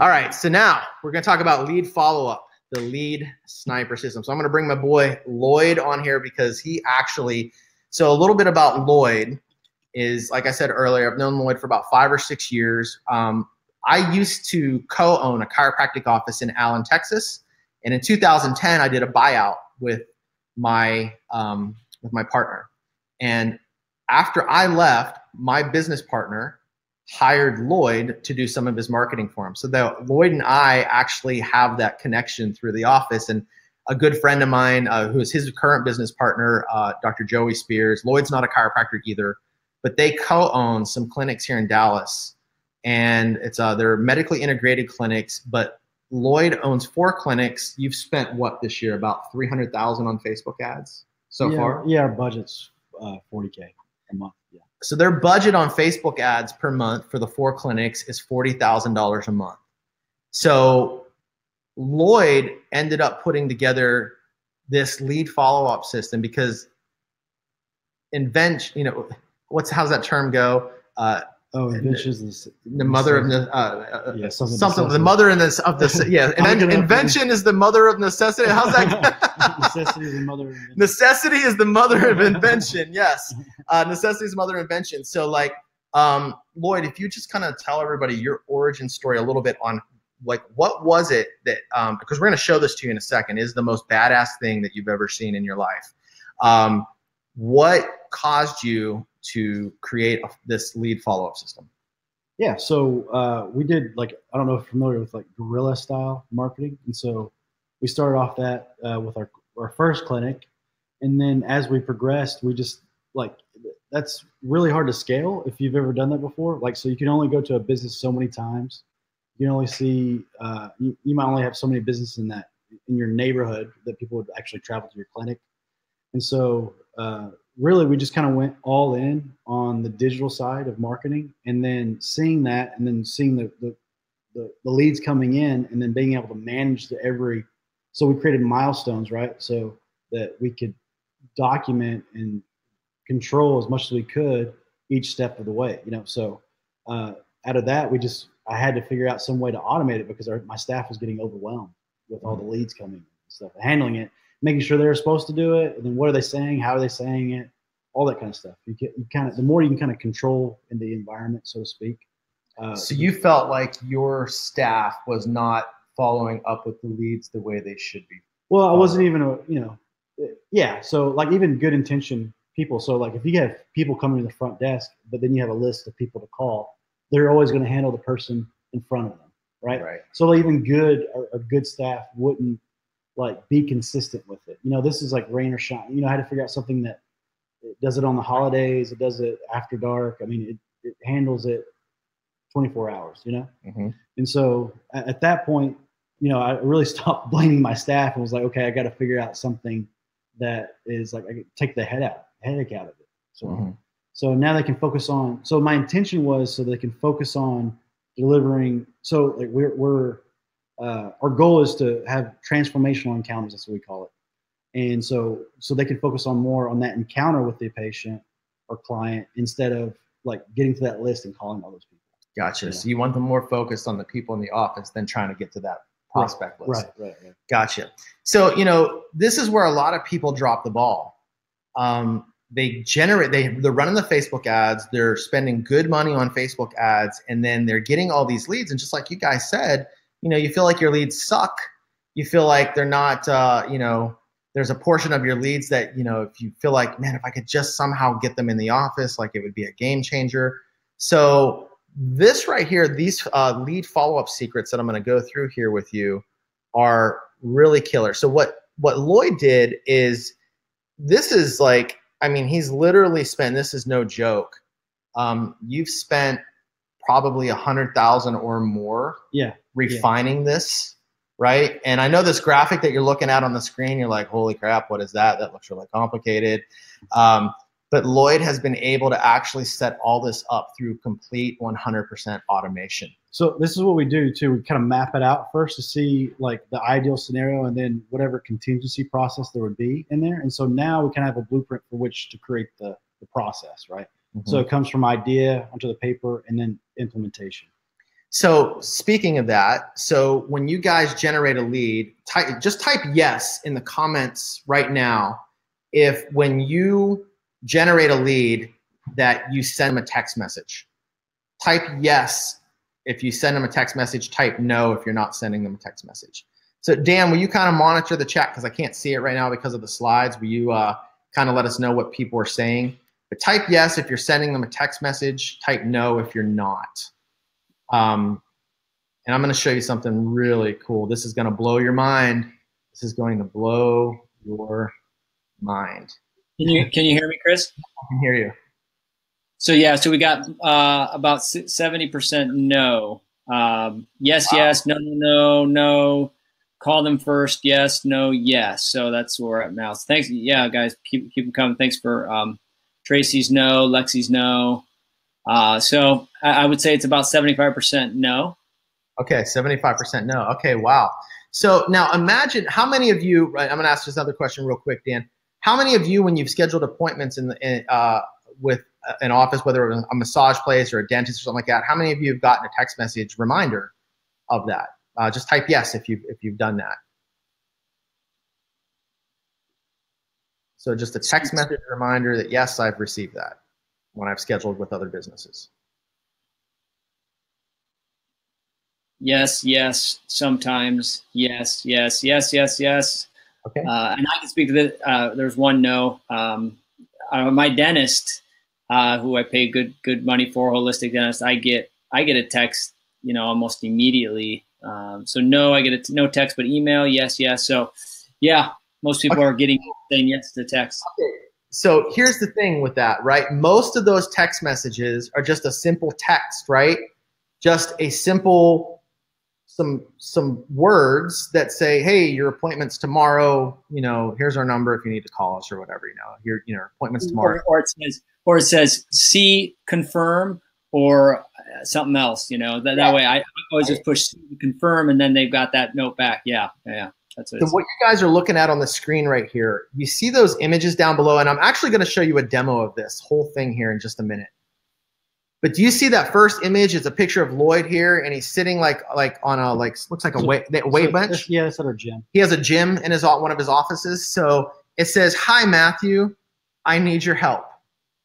All right, so now we're gonna talk about lead follow-up, the lead sniper system. So I'm gonna bring my boy Lloyd on here because he actually, so a little bit about Lloyd is, like I said earlier, I've known Lloyd for about 5 or 6 years. I used to co-own a chiropractic office in Allen, Texas. And in 2010, I did a buyout with my partner. And after I left, my business partner hired Lloyd to do some of his marketing for him. So that Lloyd and I actually have that connection through the office. And a good friend of mine, who is his current business partner, Dr. Joey Spears, Lloyd's not a chiropractor either, but they co-own some clinics here in Dallas. And it's they're medically integrated clinics, but Lloyd owns 4 clinics. You've spent what this year? About $300,000 on Facebook ads so far? Yeah, our budget's $40K a month. Yeah. So their budget on Facebook ads per month for the 4 clinics is $40,000 a month. So Lloyd ended up putting together this lead follow-up system because how's that term go? Invention is the mother of something. The mother of the invention is the mother of necessity. How's that? Necessity is the mother of invention. Necessity is the mother of invention. Yes, necessity is the mother of invention. So, like, Lloyd, if you just kind of tell everybody your origin story a little bit on, like, what was it that because we're going to show this to you in a second, is the most badass thing that you've ever seen in your life. What caused you to create this lead follow-up system? Yeah, so we did, like, I don't know if you're familiar with like guerrilla style marketing. And so we started off that with our first clinic. And then as we progressed, we just, like, that's really hard to scale if you've ever done that before. Like, so you can only go to a business so many times. You can only see, you might only have so many businesses in your neighborhood that people would actually travel to your clinic. And so really, we just kind of went all in on the digital side of marketing, and then seeing that, and then seeing the leads coming in, and then being able to manage so we created milestones, right? So that we could document and control as much as we could each step of the way, So out of that, I had to figure out some way to automate it because my staff was getting overwhelmed with all the leads coming and stuff, handling it, making sure they're supposed to do it, and then what are they saying, how are they saying it, all that kind of stuff. The more you can kind of control in the environment, so to speak. So you felt like your staff was not following up with the leads the way they should be. Well, I wasn't even so like even good intention people. So like if you have people coming to the front desk, but then you have a list of people to call, they're always going to handle the person in front of them, right? Right. So even a good staff wouldn't like be consistent with it. This is like rain or shine. I had to figure out something that it does it on the holidays. It does it after dark. I mean, it handles it 24 hours, Mm-hmm. And so at that point, I really stopped blaming my staff and was like, okay, I got to figure out something that is like, I can take the headache out of it. So, So now they can focus on, so my intention was so they can focus on delivering. So like our goal is to have transformational encounters. That's what we call it. And so they can focus more on that encounter with the patient or client instead of like getting to that list and calling all those people. Gotcha. Yeah. So you want them more focused on the people in the office than trying to get to that prospect list. Right. Gotcha. So, this is where a lot of people drop the ball. They're running the Facebook ads. They're spending good money on Facebook ads, and then they're getting all these leads. And just like you guys said, you feel like your leads suck. You feel like they're not, there's a portion of your leads that, if you feel like, man, if I could just somehow get them in the office, like it would be a game changer. So this right here, these lead follow-up secrets that I'm going to go through here with you are really killer. So what Lloyd did is, this is like, he's literally spent, this is no joke. You've spent probably $100,000 or more refining this, right? And I know this graphic that you're looking at on the screen, you're like, holy crap, what is that? That looks really complicated. But Lloyd has been able to actually set all this up through complete 100% automation. So this is what we do too. We kind of map it out first to see like the ideal scenario and then whatever contingency process there would be in there. And so now we kind of have a blueprint for which to create the process, right? Mm-hmm. So it comes from idea onto the paper and then implementation. So speaking of that, so when you guys generate a lead, just type yes in the comments right now if when you generate a lead that you send them a text message. Type yes if you send them a text message. Type no if you're not sending them a text message. So Dan, will you kind of monitor the chat because I can't see it right now because of the slides? Will you kind of let us know what people are saying? But type yes if you're sending them a text message. Type no if you're not. And I'm going to show you something really cool. This is going to blow your mind. This is going to blow your mind. Can you hear me, Chris? I can hear you. So yeah, so we got about 70% no. Yes, wow. Yes, no, no, no. Call them first. Yes, no, yes. So that's where we're at now. So thanks. Yeah, guys, keep them coming. Thanks for Tracy's no, Lexi's no. So I would say it's about 75% no. Okay, 75% no. Okay, wow. So now imagine how many of you, right, I'm going to ask this other question real quick, Dan. How many of you, when you've scheduled appointments with an office, whether it was a massage place or a dentist or something like that, how many of you have gotten a text message reminder of that? Just type yes if you've done that. So just a text message reminder that yes, I've received that when I've scheduled with other businesses. Yes, yes, sometimes. Yes, yes, yes, yes, yes. Okay. And I can speak to this. There's one no. My dentist, who I pay good money for, holistic dentist, I get a text, almost immediately. So no, I get no text, but email, yes, yes. So yeah, most people are saying yes to text. Okay. So here's the thing with that, right? Most of those text messages are just a simple text, right? Just a simple some words that say, hey, your appointment's tomorrow, here's our number if you need to call us or whatever, your appointment's tomorrow. Or it says see, confirm, or something else, that way I always just push confirm and then they've got that note back. Yeah. That's so what you guys are looking at on the screen right here, you see those images down below, and I'm actually going to show you a demo of this whole thing here in just a minute. But do you see that first image? It's a picture of Lloyd here, and he's sitting like on a looks like a weight bench. Yeah, it's at our gym. He has a gym in one of his offices. So it says, "Hi Matthew, I need your help."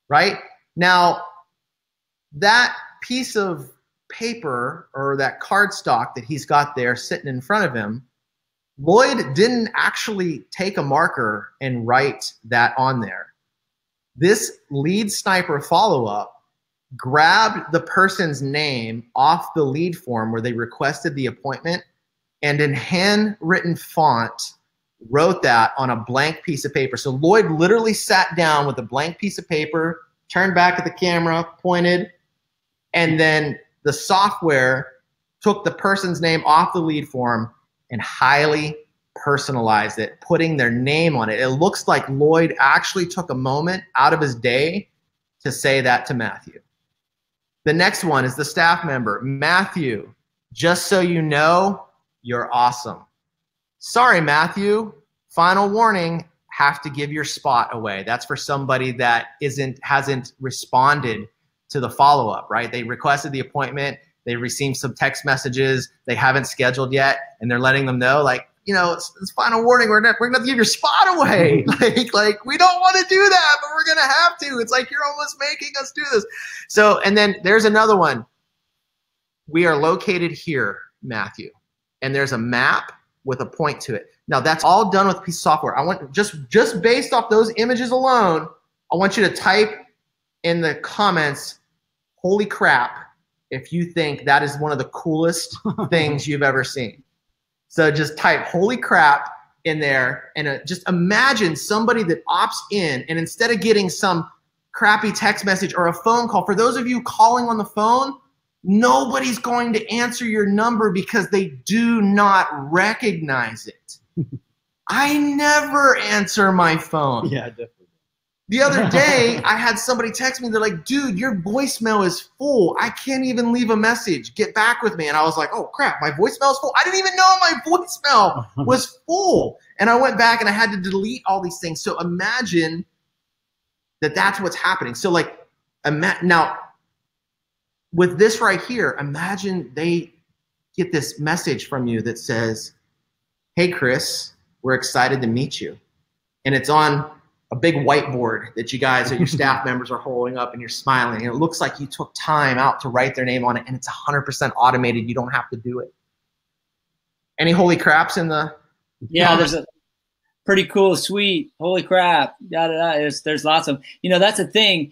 Right now, that piece of paper or that cardstock that he's got there sitting in front of him, Lloyd didn't actually take a marker and write that on there. This lead sniper follow-up grabbed the person's name off the lead form where they requested the appointment and in handwritten font wrote that on a blank piece of paper. So Lloyd literally sat down with a blank piece of paper, turned back at the camera, pointed, and then the software took the person's name off the lead form and highly personalized it, putting their name on it. It looks like Lloyd actually took a moment out of his day to say that to Matthew. The next one is the staff member. Matthew, just so you know, you're awesome. Sorry, Matthew. Final warning, have to give your spot away. That's for somebody that hasn't responded to the follow-up, right? They requested the appointment. They received some text messages. They haven't scheduled yet, and they're letting them know, like, it's final warning. We're going to give your spot away. like we don't want to do that, but we're going to have to. It's like you're almost making us do this. So, and then there's another one. We are located here, Matthew, and there's a map with a point to it. Now that's all done with a piece of software. I want just based off those images alone, I want you to type in the comments, holy crap, if you think that is one of the coolest things you've ever seen. So just type holy crap in there and just imagine somebody that opts in, and instead of getting some crappy text message or a phone call, for those of you calling on the phone, Nobody's going to answer your number because they do not recognize it. I never answer my phone. Yeah, definitely. The other day, I had somebody text me. They're like, dude, your voicemail is full. I can't even leave a message. Get back with me. And I was like, oh, crap, my voicemail is full. I didn't even know my voicemail was full. And I went back and I had to delete all these things. So imagine that that's what's happening. So like, now with this right here, imagine they get this message from you that says, hey, Chris, we're excited to meet you. And it's on a big whiteboard that you guys or your staff members are holding up and you're smiling. And it looks like you took time out to write their name on it and it's 100% automated. You don't have to do it. Any holy craps in the Yeah, there's a pretty cool suite. Holy crap. There's lots of, that's a thing,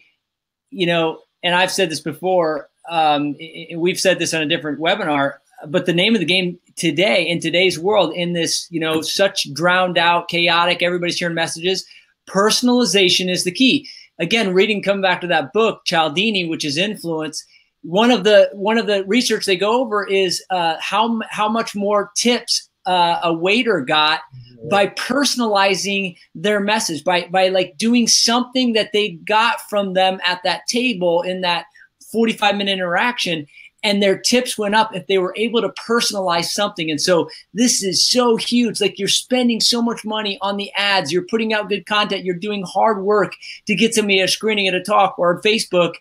and I've said this before, we've said this on a different webinar, but the name of the game today, in today's world, in this, such drowned out, chaotic, everybody's sharing messages, personalization is the key. Again, coming back to that book, Cialdini, which is influence. One of the research they go over is how much more tips a waiter got by personalizing their message, by like doing something that they got from them at that table in that 45-minute interaction. And their tips went up if they were able to personalize something. And so this is so huge. Like, you're spending so much money on the ads. You're putting out good content. You're doing hard work to get somebody a screening at a talk or on Facebook,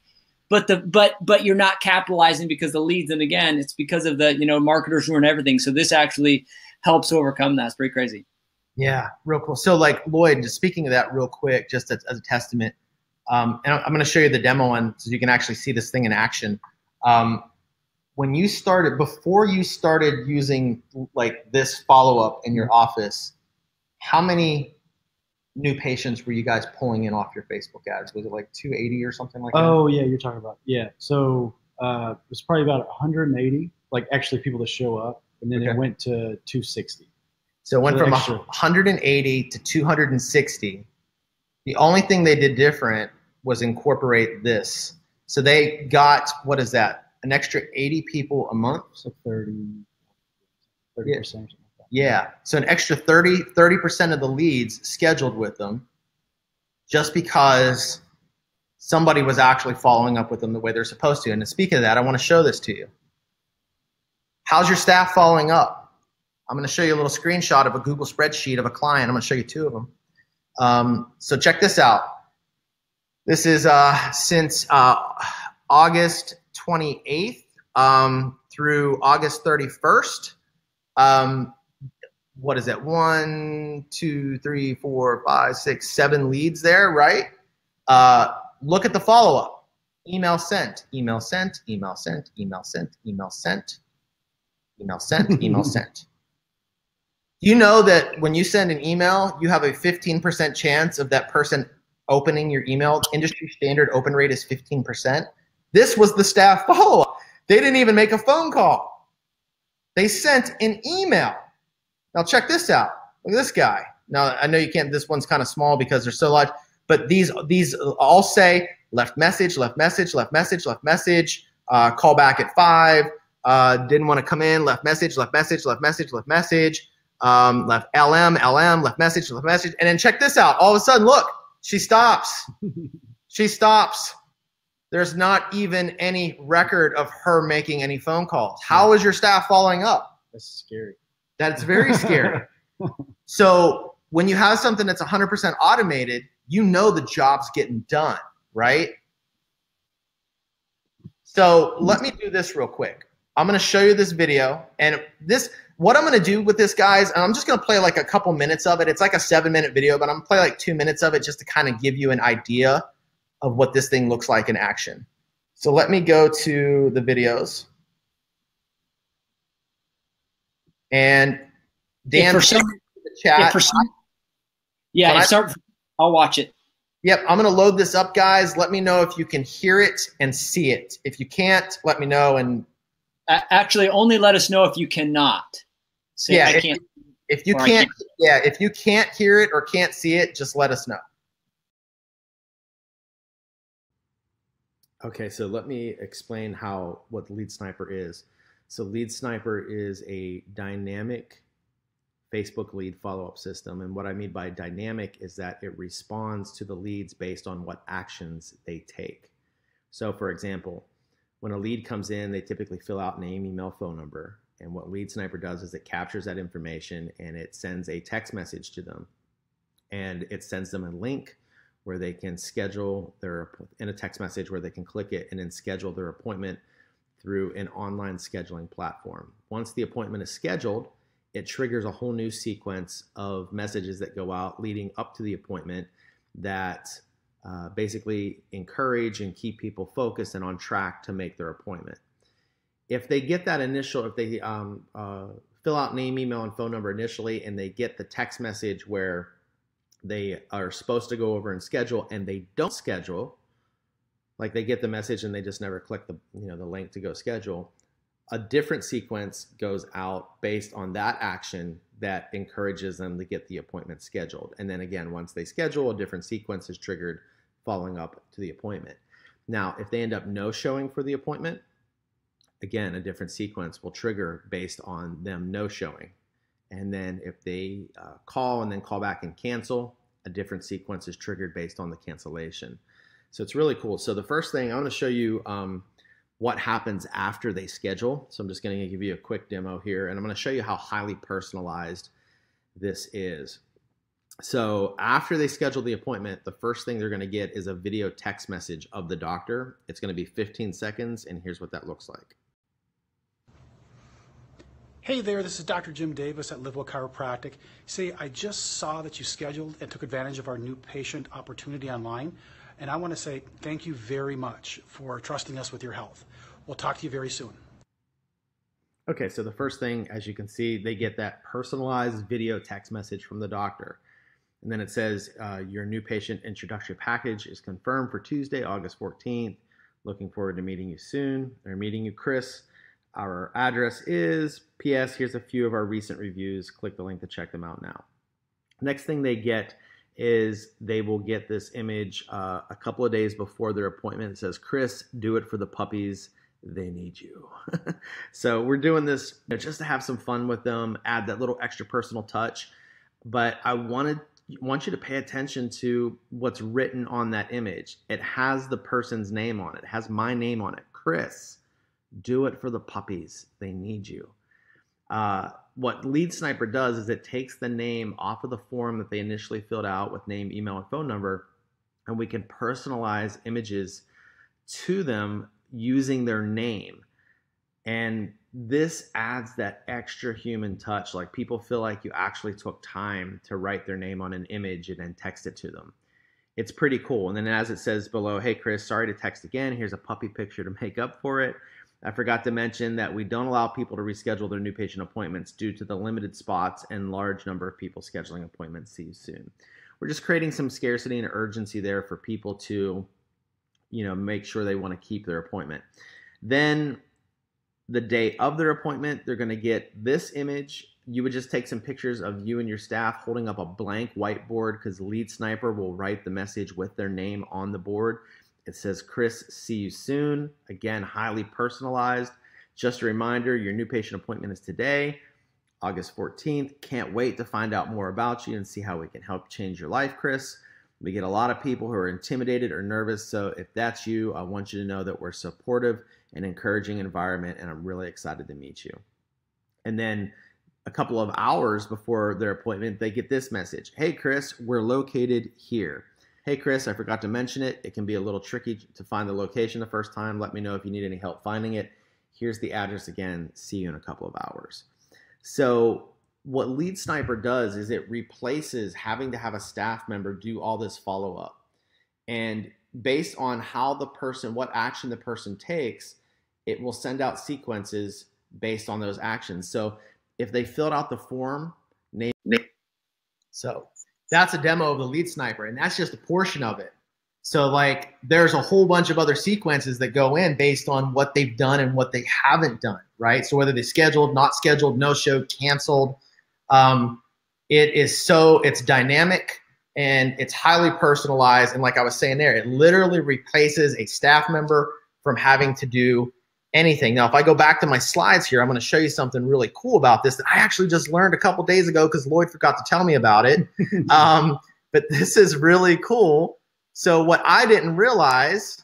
but you're not capitalizing because the leads. And again, it's because of the, marketers ruin everything. So this actually helps overcome that. It's pretty crazy. Yeah, real cool. So like, Lloyd, just speaking of that real quick, just as a testament, and I'm going to show you the demo one so you can actually see this thing in action. When you started, before you started using like this follow-up in your office, how many new patients were you guys pulling in off your Facebook ads? Was it like 280 or something like that? Oh yeah, you're talking about, yeah. So it was probably about 180, like actually people that show up, and then it went to 260. So it went from 180 to 260. The only thing they did different was incorporate this. So they got, what is that? An extra 80 people a month. So 30% or something like that. Yeah. So an extra 30% of the leads scheduled with them just because somebody was actually following up with them the way they're supposed to. And speaking of that, I want to show this to you. How's your staff following up? I'm going to show you a little screenshot of a Google spreadsheet of a client. I'm going to show you two of them. So check this out. This is since August 28th through August 31st. What is that? 1, 2, 3, 4, 5, 6, 7 leads there, right? Look at the follow-up. Email sent, email sent, email sent, email sent, email sent, email sent, email sent. You know that when you send an email, you have a 15% chance of that person opening your email. Industry standard open rate is 15%. This was the staff follow-up. They didn't even make a phone call. They sent an email. Now check this out. Look at this guy. Now I know you can't, this one's kind of small because they're so large, but these all say left message, left message, left message, left message, call back at 5, didn't want to come in, left message, left message, left message, left message, left LM, left message, left message. And then check this out. All of a sudden, look, she stops. She stops. There's not even any record of her making any phone calls. How is your staff following up? That's scary. That's very scary. So when you have something that's 100% automated, you know the job's getting done, right? So let me do this real quick. I'm going to show you this video. And what I'm going to do with this, guys, and I'm just going to play like a couple minutes of it. It's like a 7-minute video, but I'm going to play like 2 minutes of it just to kind of give you an idea of what this thing looks like in action. So let me go to the videos. And Dan, the chat. I'll watch it. Yep, I'm going to load this up, guys. Let me know if you can hear it and see it. If you can't, let me know. And actually, only let us know if you cannot. Say, yeah, if you can't hear it or can't see it, just let us know. Okay, so let me explain what Lead Sniper is. So Lead Sniper is a dynamic Facebook lead follow-up system. And what I mean by dynamic is that it responds to the leads based on what actions they take. So for example, when a lead comes in, they typically fill out name, email, phone number. And what Lead Sniper does is it captures that information and it sends a text message to them. And it sends them a link where they can schedule in a text message where they can click it and then schedule their appointment through an online scheduling platform. Once the appointment is scheduled, it triggers a whole new sequence of messages that go out leading up to the appointment that basically encourage and keep people focused and on track to make their appointment. If they get that if they fill out name, email, and phone number initially, and they get the text message where they are supposed to go over and schedule and they don't schedule, like they get the message and they just never click the link to go schedule, a different sequence goes out based on that action that encourages them to get the appointment scheduled. And then again, once they schedule, a different sequence is triggered following up to the appointment. Now, if they end up no showing for the appointment, again, a different sequence will trigger based on them no showing. And then if they call and then call back and cancel, a different sequence is triggered based on the cancellation. So it's really cool. So the first thing, I'm going to show you what happens after they schedule. So I'm just going to give you a quick demo here, and I'm going to show you how highly personalized this is. So after they schedule the appointment, the first thing they're going to get is a video text message of the doctor. It's going to be 15 seconds, and here's what that looks like. Hey there, this is Dr. Jim Davis at Livewell Chiropractic. Say, I just saw that you scheduled and took advantage of our new patient opportunity online, and I want to say thank you very much for trusting us with your health. We'll talk to you very soon. Okay, so the first thing, as you can see, they get that personalized video text message from the doctor. And then it says, your new patient introductory package is confirmed for Tuesday, August 14th. Looking forward to meeting you soon, or meeting you, Chris. Our address is, P.S. here's a few of our recent reviews. Click the link to check them out now. Next thing they get is they will get this image a couple of days before their appointment. It says, Chris, do it for the puppies. They need you. So we're doing this just to have some fun with them, add that little extra personal touch. But I want you to pay attention to what's written on that image. It has the person's name on it. It has my name on it, Chris. Do it for the puppies. They need you. What Lead Sniper does is it takes the name off of the form that they initially filled out with name, email, and phone number, and we can personalize images to them using their name. And this adds that extra human touch. Like, people feel like you actually took time to write their name on an image and then text it to them. It's pretty cool. And then as it says below, hey, Chris, sorry to text again. Here's a puppy picture to make up for it. I forgot to mention that we don't allow people to reschedule their new patient appointments due to the limited spots and large number of people scheduling appointments. See you soon. We're just creating some scarcity and urgency there for people to, make sure they want to keep their appointment. Then the day of their appointment, they're going to get this image. You would just take some pictures of you and your staff holding up a blank whiteboard, because Lead Sniper will write the message with their name on the board. It says, Chris, see you soon. Again, highly personalized. Just a reminder, your new patient appointment is today, August 14th. Can't wait to find out more about you and see how we can help change your life, Chris. We get a lot of people who are intimidated or nervous. So if that's you, I want you to know that we're supportive and encouraging environment, and I'm really excited to meet you. And then a couple of hours before their appointment, they get this message. Hey, Chris, we're located here. Hey, Chris, I forgot to mention it. It can be a little tricky to find the location the first time. Let me know if you need any help finding it. Here's the address again. See you in a couple of hours. So what Lead Sniper does is it replaces having to have a staff member do all this follow-up. And based on how the person, what action the person takes, it will send out sequences based on those actions. So if they filled out the form, so that's a demo of the Lead Sniper, and that's just a portion of it. So like, there's a whole bunch of other sequences that go in based on what they've done and what they haven't done, right? So whether they scheduled, not scheduled, no show, canceled, it's dynamic. and it's highly personalized. And like I was saying there, it literally replaces a staff member from having to do anything. Now, if I go back to my slides here, I'm going to show you something really cool about this that I actually just learned a couple days ago because Lloyd forgot to tell me about it. But this is really cool. So what I didn't realize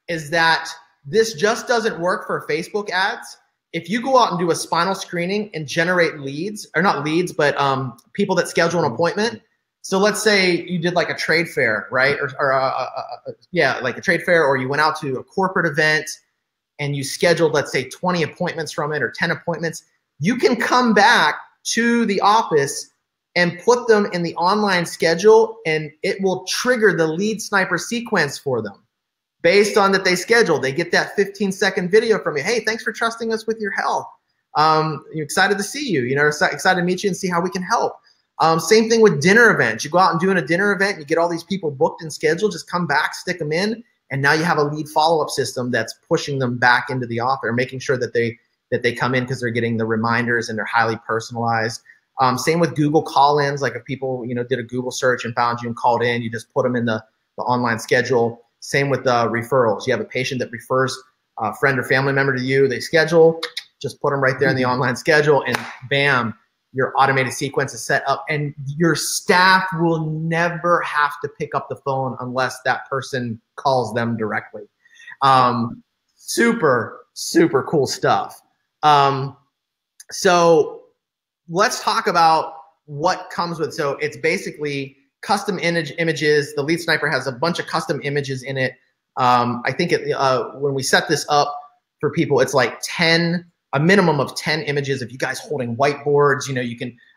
is that this just doesn't work for Facebook ads. If you go out and do a spinal screening and generate leads, or not leads, but people that schedule an appointment. So let's say you did like a trade fair, right? Yeah, like a trade fair, or you went out to a corporate event and you scheduled, let's say 20 appointments from it or 10 appointments. You can come back to the office and put them in the online schedule, and it will trigger the lead sniper sequence for them. Based on that they scheduled, they get that 15-second video from you. Hey, thanks for trusting us with your health. You're excited to see you. You know, excited to meet you and see how we can help. Same thing with dinner events. You go out and do a dinner event, you get all these people booked and scheduled. Just come back, stick them in, and now you have a lead follow-up system that's pushing them back into the office, or making sure that they come in because they're getting the reminders and they're highly personalized. Same with Google call-ins. Like if people did a Google search and found you and called in, you just put them in the online schedule. Same with referrals. You have a patient that refers a friend or family member to you. They schedule, just put them right there in the online schedule, and bam, your automated sequence is set up. And your staff will never have to pick up the phone unless that person calls them directly. Super, super cool stuff. So let's talk about what comes with. So it's basically custom images. The Lead Sniper has a bunch of custom images in it. I think when we set this up for people, it's like a minimum of 10 images. If you guys holding whiteboards,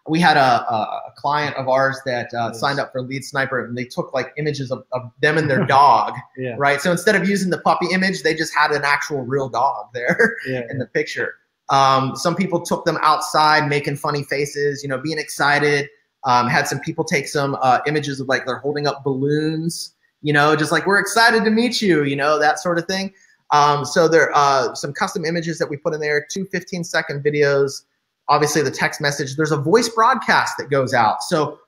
we had a client of ours that signed up for Lead Sniper, and they took like images of them and their dog, yeah. Right? So instead of using the puppy image, they just had an actual real dog there in the picture. Some people took them outside, making funny faces, being excited. Had some people take some images of like they're holding up balloons, just like we're excited to meet you, that sort of thing. So there are some custom images that we put in there, 2 15-second videos, obviously the text message. There's a voice broadcast that goes out. So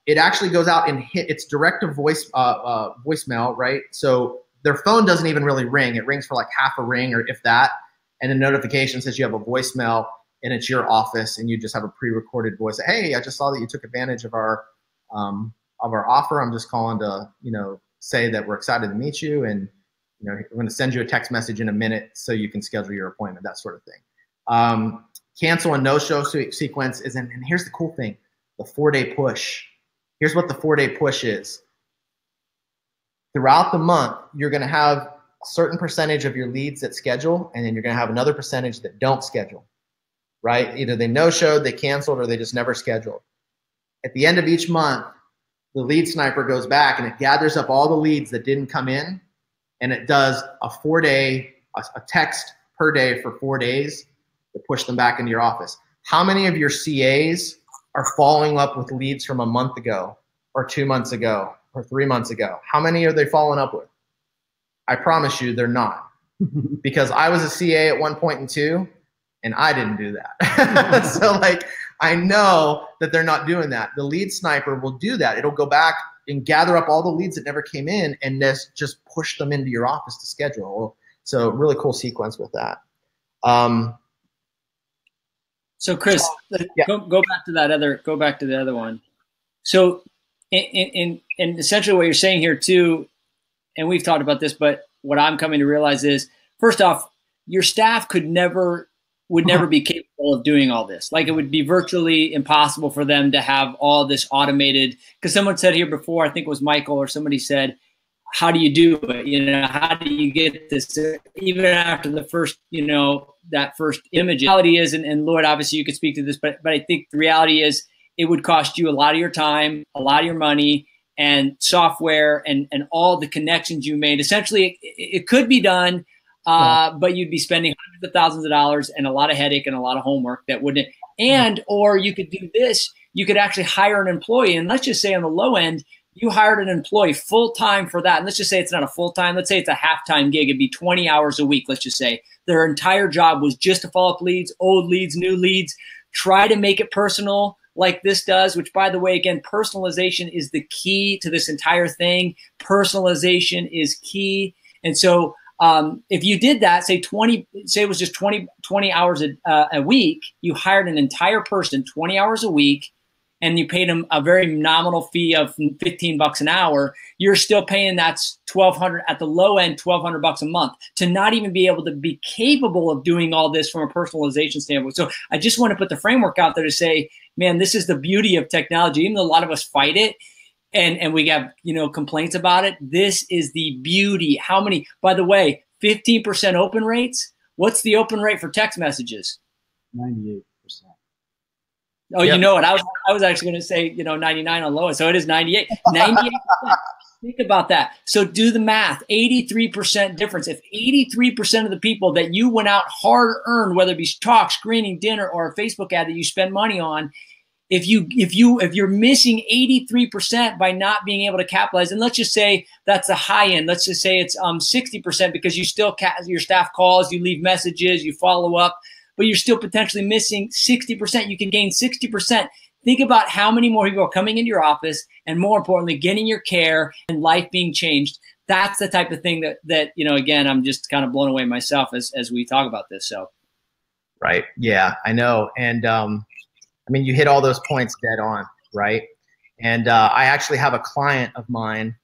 it actually goes out and it's direct to voice voicemail, right? So their phone doesn't even really ring. It rings for like half a ring or if that. And a notification says you have a voicemail and it's your office, and you just have a pre-recorded voice. Hey, I just saw that you took advantage of our offer. I'm just calling to, say that we're excited to meet you, and we're going to send you a text message in a minute so you can schedule your appointment, that sort of thing. Cancel and no-show sequence is, and here's the cool thing, the 4-day push. Here's what the 4-day push is. Throughout the month, you're going to have a certain percentage of your leads that schedule, and then you're going to have another percentage that don't schedule, right? Either they no-showed, they canceled, or they just never scheduled. At the end of each month, the Lead Sniper goes back and it gathers up all the leads that didn't come in, and it does a 4-day, a text per day for 4 days to push them back into your office. How many of your CAs are following up with leads from a month ago or 2 months ago or 3 months ago? How many are they following up with? I promise you they're not. Because I was a CA at 1 point and 2, and I didn't do that. So like, I know that they're not doing that. The Lead Sniper will do that. It'll go back and gather up all the leads that never came in and just push them into your office to schedule. So really cool sequence with that. So Chris, yeah. go back to the other one. So in essentially what you're saying here too, and we've talked about this, but what I'm coming to realize is, first off, your staff would never be capable of doing all this. Like, it would be virtually impossible for them to have all this automated. Because someone said here before, I think it was Michael or somebody said, how do you do it? How do you get this even after the first, that first image? The reality is, and Lloyd, obviously you could speak to this, but I think the reality is it would cost you a lot of your time, a lot of your money, and software and all the connections you made. Essentially, it could be done, but you'd be spending hundreds of thousands of dollars and a lot of headache and a lot of homework that wouldn't. Or you could do this. You could actually hire an employee. And let's just say on the low end, you hired an employee full-time for that. And let's just say it's not a full-time. Let's say it's a half-time gig. It'd be 20 hours a week. Let's just say their entire job was just to follow up leads, old leads, new leads, Try to make it personal like this does, which, by the way, again, personalization is the key to this entire thing. Personalization is key. And so if you did that, say it was just 20 hours a week, you hired an entire person 20 hours a week, and you paid them a very nominal fee of $15 an hour, you're still paying that's $1,200 at the low end, $1,200 a month to not even be able to be capable of doing all this from a personalization standpoint. So I just want to put the framework out there to say, man, this is the beauty of technology. Even though a lot of us fight it and we have, complaints about it, this is the beauty. How many, by the way, 15% open rates? What's the open rate for text messages? 98%. Oh, yep. You know what? I was actually going to say, 99 on lowest. So it is 98. 98%. Think about that. So do the math. 83% difference. If 83% of the people that you went out hard earned, whether it be talk, screening, dinner, or a Facebook ad that you spend money on, if you're missing 83% by not being able to capitalize, and let's just say that's the high end. Let's just say it's 60% because you still your staff calls, you leave messages, you follow up, but you're still potentially missing 60%. You can gain 60%. Think about how many more people are coming into your office, and more importantly, getting your care and life being changed. That's the type of thing that again, I'm just kind of blown away myself as we talk about this. So, right, yeah, I know, and you hit all those points dead on, right? And I actually have a client of mine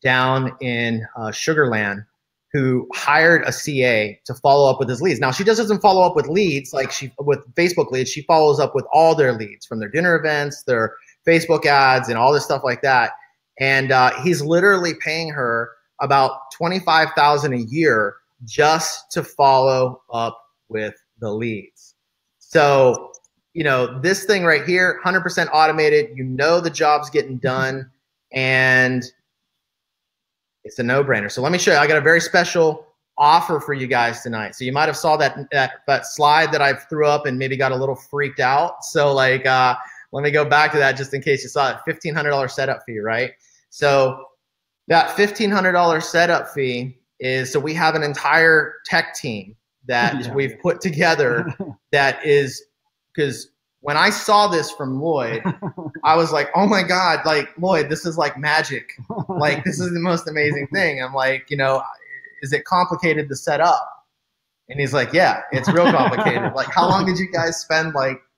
down in Sugar Land who hired a CA to follow up with his leads. Now, she just doesn't follow up with leads with Facebook leads. She follows up with all their leads from their dinner events, their Facebook ads, and all this stuff like that. And he's literally paying her about $25,000 a year just to follow up with the leads. So, this thing right here, 100% automated. The job's getting done, and it's a no-brainer. So let me show you. I got a very special offer for you guys tonight. So you might have saw that slide that I threw up and maybe got a little freaked out. So let me go back to that just in case you saw it. $1,500 setup fee, right? So that $1,500 setup fee is, so we have an entire tech team that we've put together that is, because when I saw this from Lloyd, I was like, oh my God, Lloyd, this is like magic. This is the most amazing thing. I'm like, is it complicated to set up? And he's like, yeah, it's real complicated. How long did you guys spend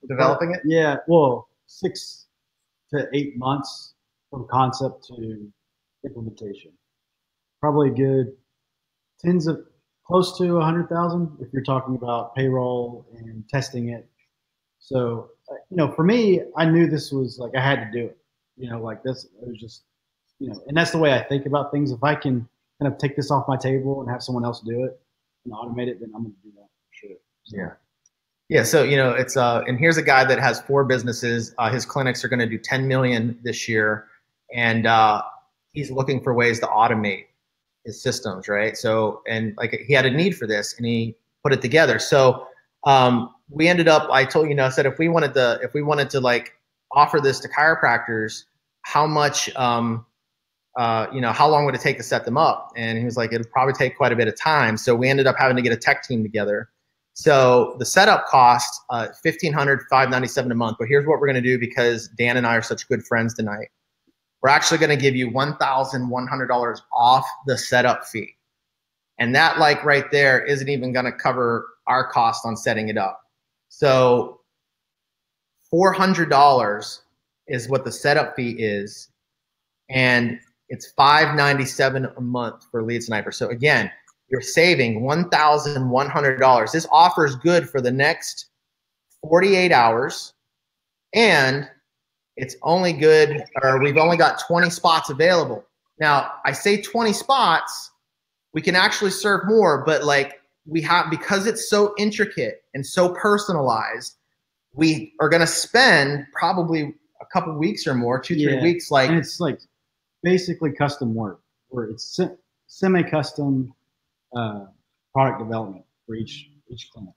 developing it? Yeah, well, 6 to 8 months from concept to implementation. Probably good close to 100,000 if you're talking about payroll and testing it. So, for me, I knew this was I had to do it, this, it was just, and that's the way I think about things. If I can kind of take this off my table and have someone else do it and automate it, then I'm going to do that for sure. So. Yeah. Yeah. So, it's, and here's a guy that has 4 businesses. His clinics are going to do 10 million this year. And he's looking for ways to automate his systems. Right. So, and he had a need for this and he put it together. So, we ended up, I told I said, if we wanted to offer this to chiropractors, how much, how long would it take to set them up? And he was like, it'll probably take quite a bit of time. So we ended up having to get a tech team together. So the setup cost, $1,500, $597 a month. But here's what we're going to do, because Dan and I are such good friends tonight. We're actually going to give you $1,100 off the setup fee. And that right there isn't even going to cover our cost on setting it up. So $400 is what the setup fee is, and it's $597 a month for Lead Sniper. So again, you're saving $1,100. This offer is good for the next 48 hours, and it's only good, or we've only got 20 spots available. Now, I say 20 spots, we can actually serve more, but we have, because it's so intricate and so personalized, we are going to spend probably a couple weeks or more, 2-3 weeks. And it's basically custom work, where it's semi-custom product development for each clinic.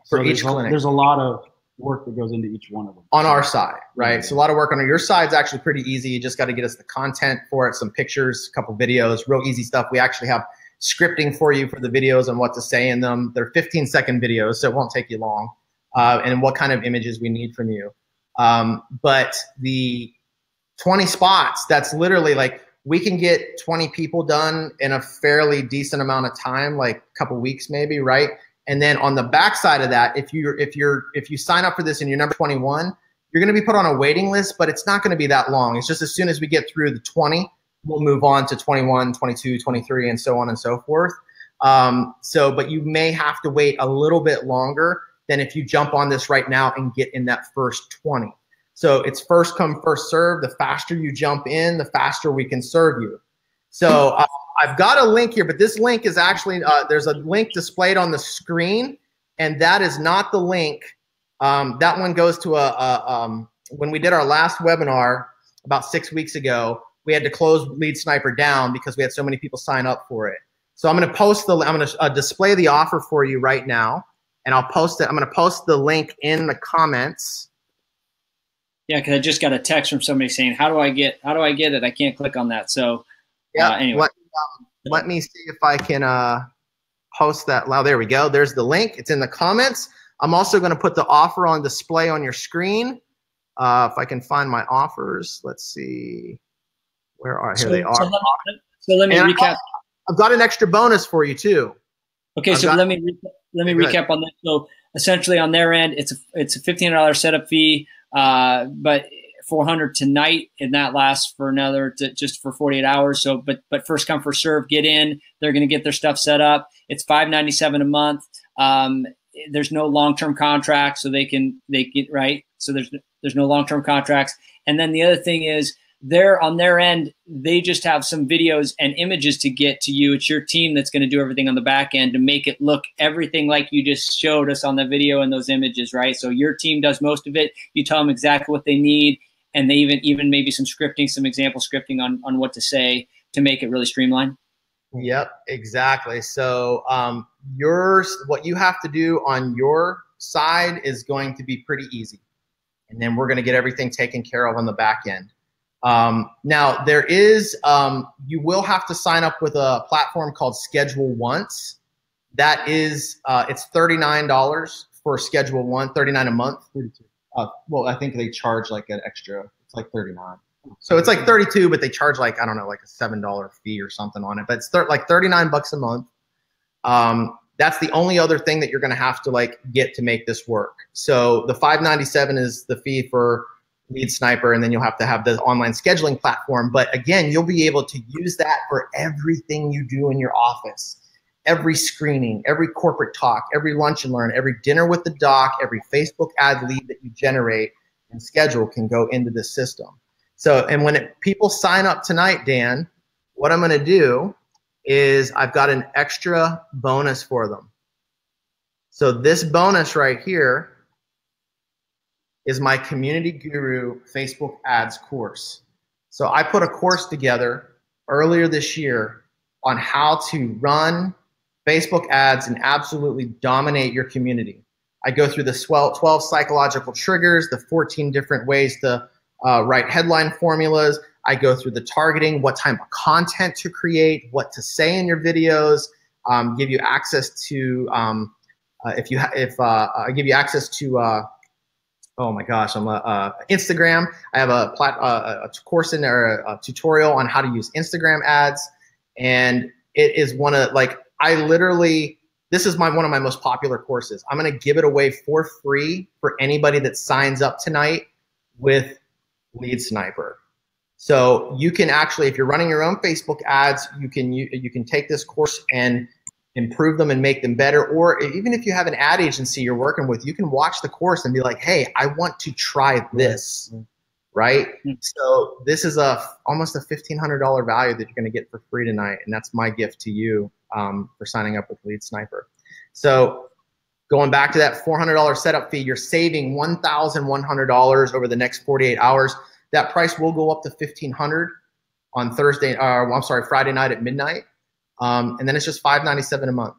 There's a lot of work that goes into each one of them. On our side, right? Mm-hmm. So a lot of work on your side's actually pretty easy. You just got to get us the content for it, some pictures, a couple videos, real easy stuff. We actually have scripting for you for the videos and what to say in them. They're 15-second videos, so it won't take you long. And what kind of images we need from you. But the 20 spots, that's literally like, we can get 20 people done in a fairly decent amount of time, like a couple weeks maybe, right? And then on the backside of that, if you sign up for this and you're number 21, you're going to be put on a waiting list, but it's not going to be that long. It's just as soon as we get through the 20, we'll move on to 21, 22, 23, and so on and so forth. But you may have to wait a little bit longer than if you jump on this right now and get in that first 20. So it's first come, first serve. The faster you jump in, the faster we can serve you. So I've got a link here, but this link is actually, there's a link displayed on the screen, and that is not the link. That one goes to when we did our last webinar about 6 weeks ago, we had to close Lead Sniper down because we had so many people sign up for it. So I'm going to display the offer for you right now, and I'll post it. I'm going to post the link in the comments. Yeah, because I just got a text from somebody saying, how do I get it? I can't click on that. So yeah, anyway. Let me see if I can post that. Well, there we go. There's the link. It's in the comments. I'm also going to put the offer on display on your screen. If I can find my offers, let's see. Where are here? They are. So let me recap. I've got an extra bonus for you too. Okay, so let me recap on that. So essentially, on their end, it's a $1,500 setup fee, but $400 tonight, and that lasts for just for 48 hours. So, but first come, first serve. Get in. They're going to get their stuff set up. It's $597 a month. There's no long-term contract, so they get right. So there's no long-term contracts. And then the other thing is, on their end, they just have some videos and images to get to you. It's your team that's going to do everything on the back end to make it look everything like you just showed us on the video and those images, right? So your team does most of it. You tell them exactly what they need, and they even maybe some scripting, some example scripting on what to say to make it really streamlined. Yep, exactly. So what you have to do on your side is going to be pretty easy, and then we're going to get everything taken care of on the back end. Now there is, you will have to sign up with a platform called Schedule Once. That is, it's $39 for Schedule One, $39 a month. Well, I think they charge like an extra, it's like $39. So it's like $32, but they charge like, I don't know, like a $7 fee or something on it, but it's like $39 a month. That's the only other thing that you're going to have to like get to make this work. So the $597 is the fee for Lead Sniper, and then you'll have to have the online scheduling platform. But again, you'll be able to use that for everything you do in your office. Every screening, every corporate talk, every lunch and learn, every dinner with the doc, every Facebook ad lead that you generate and schedule can go into this system. So, and when people sign up tonight, Dan, what I'm going to do is I've got an extra bonus for them. So this bonus right here is my Community Guru Facebook ads course. So I put a course together earlier this year on how to run Facebook ads and absolutely dominate your community. I go through the 12 psychological triggers, the 14 different ways to write headline formulas. I go through the targeting, what type of content to create, what to say in your videos, give you access to, I give you access to, oh my gosh, Instagram. I have a course in there, a tutorial on how to use Instagram ads. And it is this is one of my most popular courses. I'm going to give it away for free for anybody that signs up tonight with Lead Sniper. So you can actually, if you're running your own Facebook ads, you can take this course and improve them and make them better. Or even if you have an ad agency you're working with, you can watch the course and be like, hey, I want to try this, right? So this is almost a $1,500 value that you're going to get for free tonight. And that's my gift to you for signing up with Lead Sniper. So going back to that $400 setup fee, you're saving $1,100 over the next 48 hours. That price will go up to $1,500 on Friday night at midnight. And then it's just $597 a month.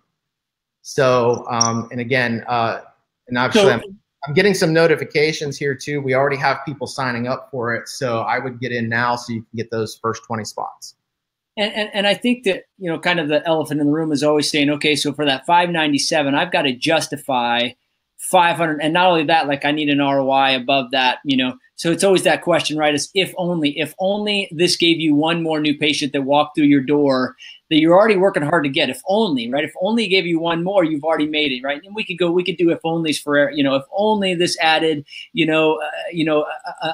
So, and again, and actually I'm getting some notifications here too. We already have people signing up for it. So I would get in now so you can get those first 20 spots. And I think that, kind of the elephant in the room is always saying, okay, so for that $597, I've got to justify 500. And not only that, like I need an ROI above that, you know. So it's always that question, right? Is if only this gave you one more new patient that walked through your door that you're already working hard to get. If only, right? If only gave you one more, you've already made it, right? And we could do if onlys for, you know, if only this added,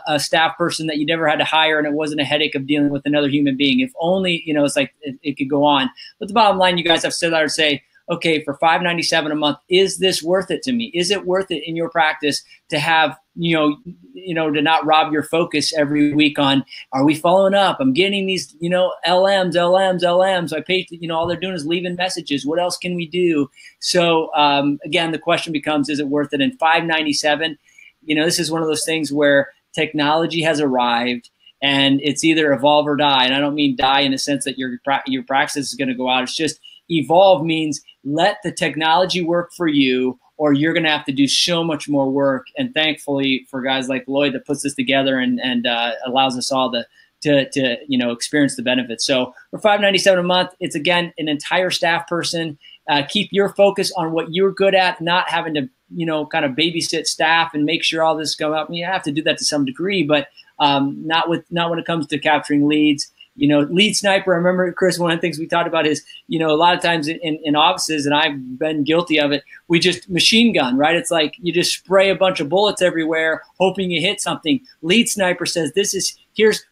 a staff person that you never had to hire and it wasn't a headache of dealing with another human being. If only, you know, it's like it could go on. But the bottom line, you guys have said, I would say, okay, for $597 a month, is this worth it to me? Is it worth it in your practice to have, to not rob your focus every week on, are we following up? I'm getting these, LMs. I pay, all they're doing is leaving messages. What else can we do? So again, the question becomes, is it worth it? And $597, this is one of those things where technology has arrived and it's either evolve or die. And I don't mean die in the sense that your practice is going to go out. It's just evolve means let the technology work for you, or you're going to have to do so much more work. And thankfully for guys like Lloyd that puts this together and allows us all to experience the benefits. So for $597 a month, it's again an entire staff person. Keep your focus on what you're good at, not having to kind of babysit staff and make sure all this go up. You have to do that to some degree, but not when it comes to capturing leads. Lead sniper, I remember, Chris, one of the things we talked about is, a lot of times in offices, and I've been guilty of it, we just machine gun, right? It's like you just spray a bunch of bullets everywhere, hoping you hit something. Lead sniper says,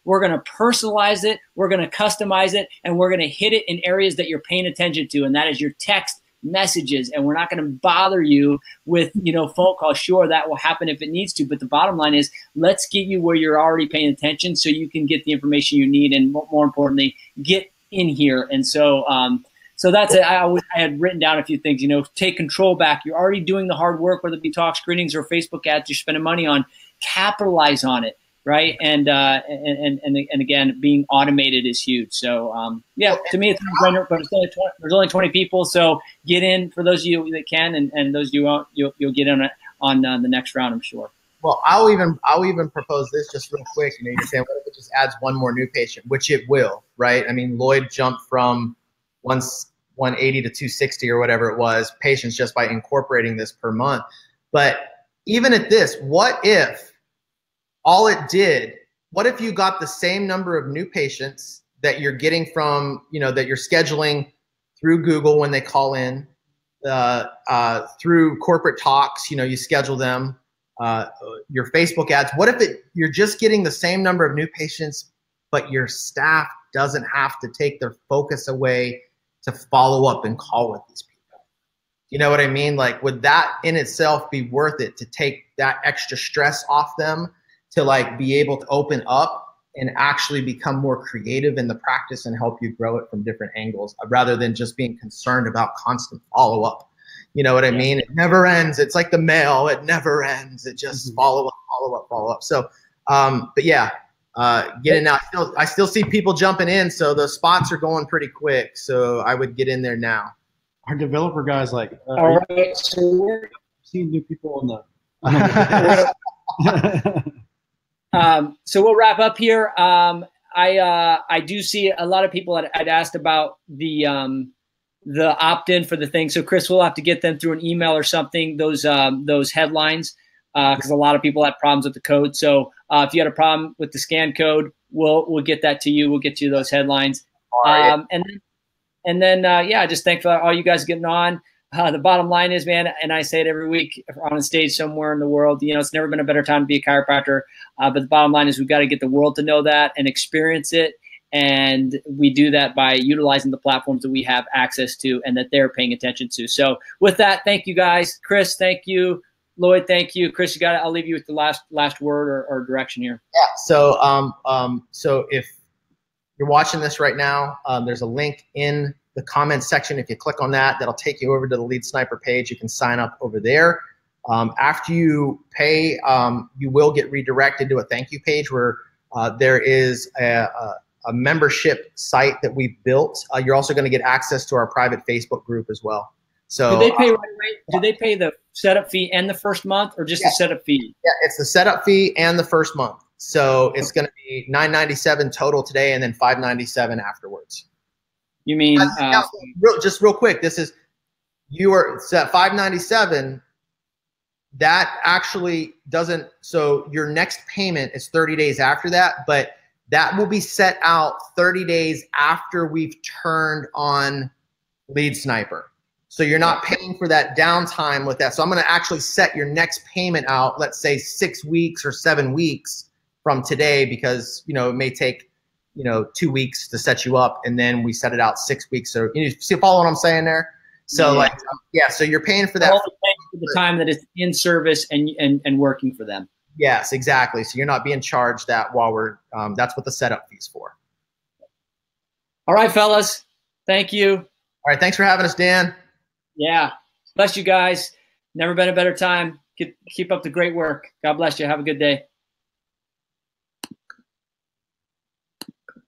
we're going to personalize it, we're going to customize it, and we're going to hit it in areas that you're paying attention to, and that is your text messages, and we're not going to bother you with phone calls. Sure, that will happen if it needs to, but the bottom line is let's get you where you're already paying attention so you can get the information you need, and more importantly, get in here. And so that's it. I had written down a few things. Take control back. You're already doing the hard work, whether it be talk screenings or Facebook ads you're spending money on. Capitalize on it. Right. And again, being automated is huge. So, to me, it's a no-brainer, but there's only 20 people. So get in for those of you that can, and those of you won't, you'll get in on the next round, I'm sure. Well, I'll even propose this just real quick. You're saying, what if it just adds one more new patient, which it will, right? I mean, Lloyd jumped from 180 to 260 or whatever it was, patients just by incorporating this per month. But even at this, what if what if you got the same number of new patients that you're getting from, that you're scheduling through Google when they call in, through corporate talks, you schedule them, your Facebook ads. What if you're just getting the same number of new patients, but your staff doesn't have to take their focus away to follow up and call with these people? You know what I mean? Like, would that in itself be worth it to take that extra stress off them, to be able to open up and actually become more creative in the practice and help you grow it from different angles, rather than just being concerned about constant follow-up? You know what I mean? It never ends. It's like the mail. It never ends. It just follow up. So, but yeah, get in now. I still see people jumping in, so the spots are going pretty quick. So I would get in there now. Our developer guys all right, so we're seeing new people on the. So we'll wrap up here. I do see a lot of people had asked about the opt-in for the thing. So Chris, we'll have to get them through an email or something, those headlines, because a lot of people had problems with the code. So if you had a problem with the scan code, we'll get that to you. We'll get you those headlines. And then just thank for all you guys getting on. The bottom line is, man, and I say it every week on a stage somewhere in the world, it's never been a better time to be a chiropractor. But the bottom line is we've got to get the world to know that and experience it. And we do that by utilizing the platforms that we have access to and that they're paying attention to. So with that, thank you guys. Chris, thank you. Lloyd, thank you. Chris, I'll leave you with the last word or direction here. Yeah. So if you're watching this right now, there's a link in the comments section. If you click on that, that'll take you over to the Lead Sniper page. You can sign up over there. After you pay, you will get redirected to a thank you page where there is a membership site that we built. You're also going to get access to our private Facebook group as well. So do they pay right away? Do they pay the setup fee and the first month, or just the setup fee? Yeah, it's the setup fee and the first month. So it's going to be $997 total today, and then $597 afterwards. You mean just real quick? You are set $597. that actually doesn't, so your next payment is 30 days after that, but that will be set out 30 days after we've turned on Lead Sniper. So you're not paying for that downtime with that. So I'm going to actually set your next payment out, let's say 6 weeks or 7 weeks from today, because, you know, it may take, you know, 2 weeks to set you up, and then we set it out 6 weeks. So you see, follow what I'm saying there? So like, so you're paying for that. For the time that it's in service and working for them. Yes, exactly. So you're not being charged that while we're, that's what the setup fee's for. All right, fellas. Thank you. All right. Thanks for having us, Dan. Yeah. Bless you guys. Never been a better time. Keep up the great work. God bless you. Have a good day.